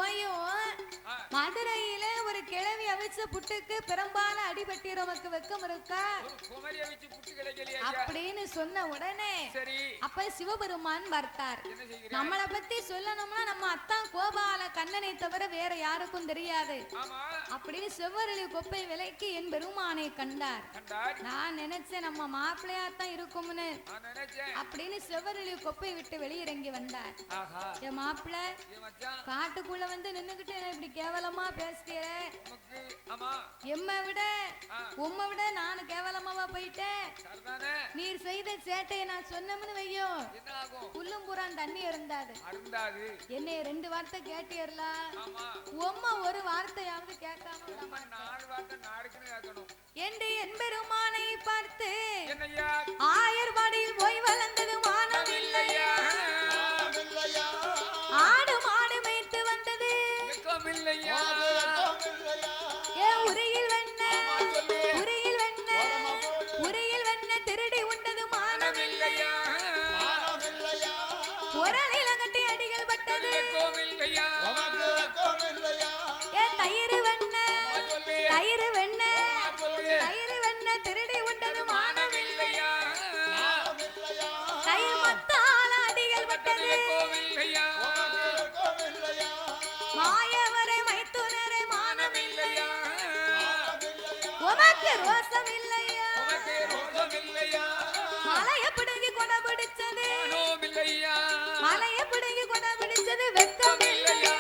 மதுரையில ஒரு கிழவி அவிச்ச புட்டுக்கு பெரும்பாலும் அடிபட்டிர உமக்கு வெக்கம் இருக்கா ஒரு குமரிய வச்சு புட்டு கிடைக்கலையா அப்படின்னு சொன்ன உடனே சரி அப்ப சிவபெருமான் பார்த்தார் என்ன செய்கிறேன் நம்மள பத்தி சொல்லணும்னா நம்ம அத்தான் கோபால கண்ணனை தவிர வேற யாருக்கும் தெரியாது ஆமா அப்படின்னு செவ்வரளி கொப்பை விலைக்கு என் பெருமானை கண்டார் கண்டார் நான் நினைச்சேன் நம்ம மாப்பிள்ளையாத்தான் இருக்கும்னு நான் நினைச்சேன் அப்படின்னு செவ்வரளி கொப்பை விட்டு வெளியிறங்கி வந்தார் ஆஹா என் மாப்பிள்ளை ஏ மச்சான் காட்டுக்குள்ள வந்து நின்னுகிட்டு என்ன இப்படி கேவலமா பேசுறே உனக்கு ஆமா எம்மை விட உம்மை விட நான் கேவலமாவா போயிட்டேன்? சரிதானே? நீர் செய்த சேட்டையை நான் சொன்னோம்னு வையோ, என்ன ஆகும்? புல்லும் புறான் தண்ணி இருந்தாது. அருந்தாது. என்னைய 2 வார்த்தை கேட்டீர்ல, ஆமா. உம்மை ஒரு வார்த்தையாவது கேட்காம விட நம்ம மாட்டேன். 4 வார்த்தை நாடுக்குன்னு கேட்கணும். என்று எம்பெருமானை பார்த்து என்னய்யா? ஆயர்பாடியில் போய் வளர்ந்தது மானம் இல்லையா? இல்லையா ஆடு மாடு மேய்த்து வந்தது வெக்கம் இல்லையா? ஏன் உரியில் வெண்ண உரியில் வெண்ண உரியில் வெண்ண திருடி உண்டது மானம் இல்லையா? உரலில கட்டி அடிகள் பட்டது வெக்கம் இல்லையா? ஏன் தயிர் வெண்ண தயிர் வெண்ண தயிர் வெண்ண திருடி உண்டது மானம் இல்லையா? தயிர் மத்தால அடிகள் பட்டது வெக்கம் இல்லையா? மாயவரை மைத்துனரை மானம் இல்லையா? உமக்கு ரோசம் இல்லையா? உனக்கு ரோகம் இல்லையா? மலைய பிடுங்கி கொடை பிடிச்சது மனோம் இல்லையா? மலைய பிடுங்கி கொடை பிடிச்சது வெக்கம் இல்லையா?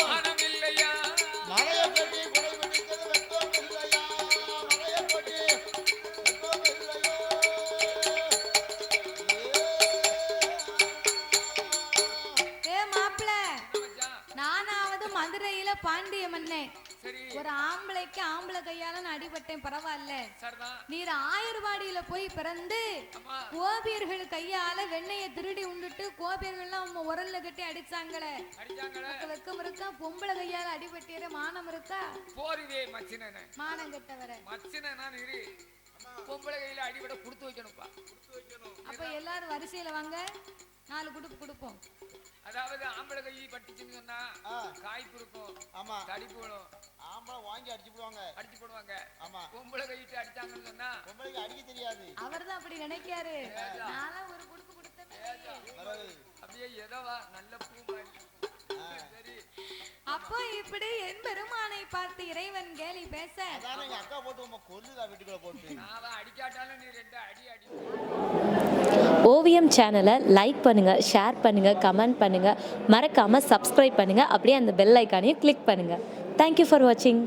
மானம் இல்லையா? ஏ மாப்பிள, என்ன மச்சான்? நானாவது மதுரையில பாண்டிய மன்னே, சரி. ஒரு ஆம்பளைக்கு ஆம்பளை கையால நான் அடிபட்டேன், பரவாயில்ல. சரிதான். நீர் ஆயர்வாடியில போய் பிறந்து அம்மா. கோபியர்கள் கையால வெண்ணெய திருடி உண்டுட்டு கோபியர்கள்லாம் உங்க உரல்ல கட்டி அடிச்சாங்களே, அடிச்சாங்களே. வெக்கம் இருக்கா? பொம்பளை கையால அடிபட்டீர மானம் இருக்கா? போரிவே மச்சினனே. மானம் கெட்டவர. மச்சின நான் இரு. பொம்பளை கையில அடிபட கொடுத்து வைக்கணும்ப்பா. அப்ப எல்லாரும் வரிசையில வாங்க, 4 குடுப்பு கொடுப்போம். அதாவது ஆம்பளை கை பட்டுச்சுன்னு சொன்னா காய்ப்பு இருக்கும். ஆமா தடிப்பு விழும். ஆம்பளை வாங்கி அடிச்சு போடுவாங்க. அடிச்சு போடுவாங்க. ஆமா பொம்பளை கையிட்டு அடிச்சாங்கன்னு சொன்னா பொம்பளைக்கு அடிக்க தெரியாது. அவர்தான் அப்படி நினைக்காரு. நான்லாம் ஒரு குடுப்பு கொடுத்தேன். அப்படியே எதவா நல்ல பூ மாதிரி. சரி. அப்போ இப்படி என் பெருமானை பார்த்து இறைவன் கேலி பேச, அதானே எங்க அக்கா போட்டு உங்க கொல்லுதா வீட்டுக்குள்ள போட்டு. நான் அடிக்காட்டாலும் நீ 2 அடி அடி. ஓவியம் சேனலை லைக் பண்ணுங்கள், ஷேர் பண்ணுங்கள், கமெண்ட் பண்ணுங்கள், மறக்காமல் சப்ஸ்கிரைப் பண்ணுங்கள், அப்படியே அந்த பெல் ஐக்கானையும் கிளிக் பண்ணுங்கள். தேங்க்யூ ஃபார் வாட்சிங்.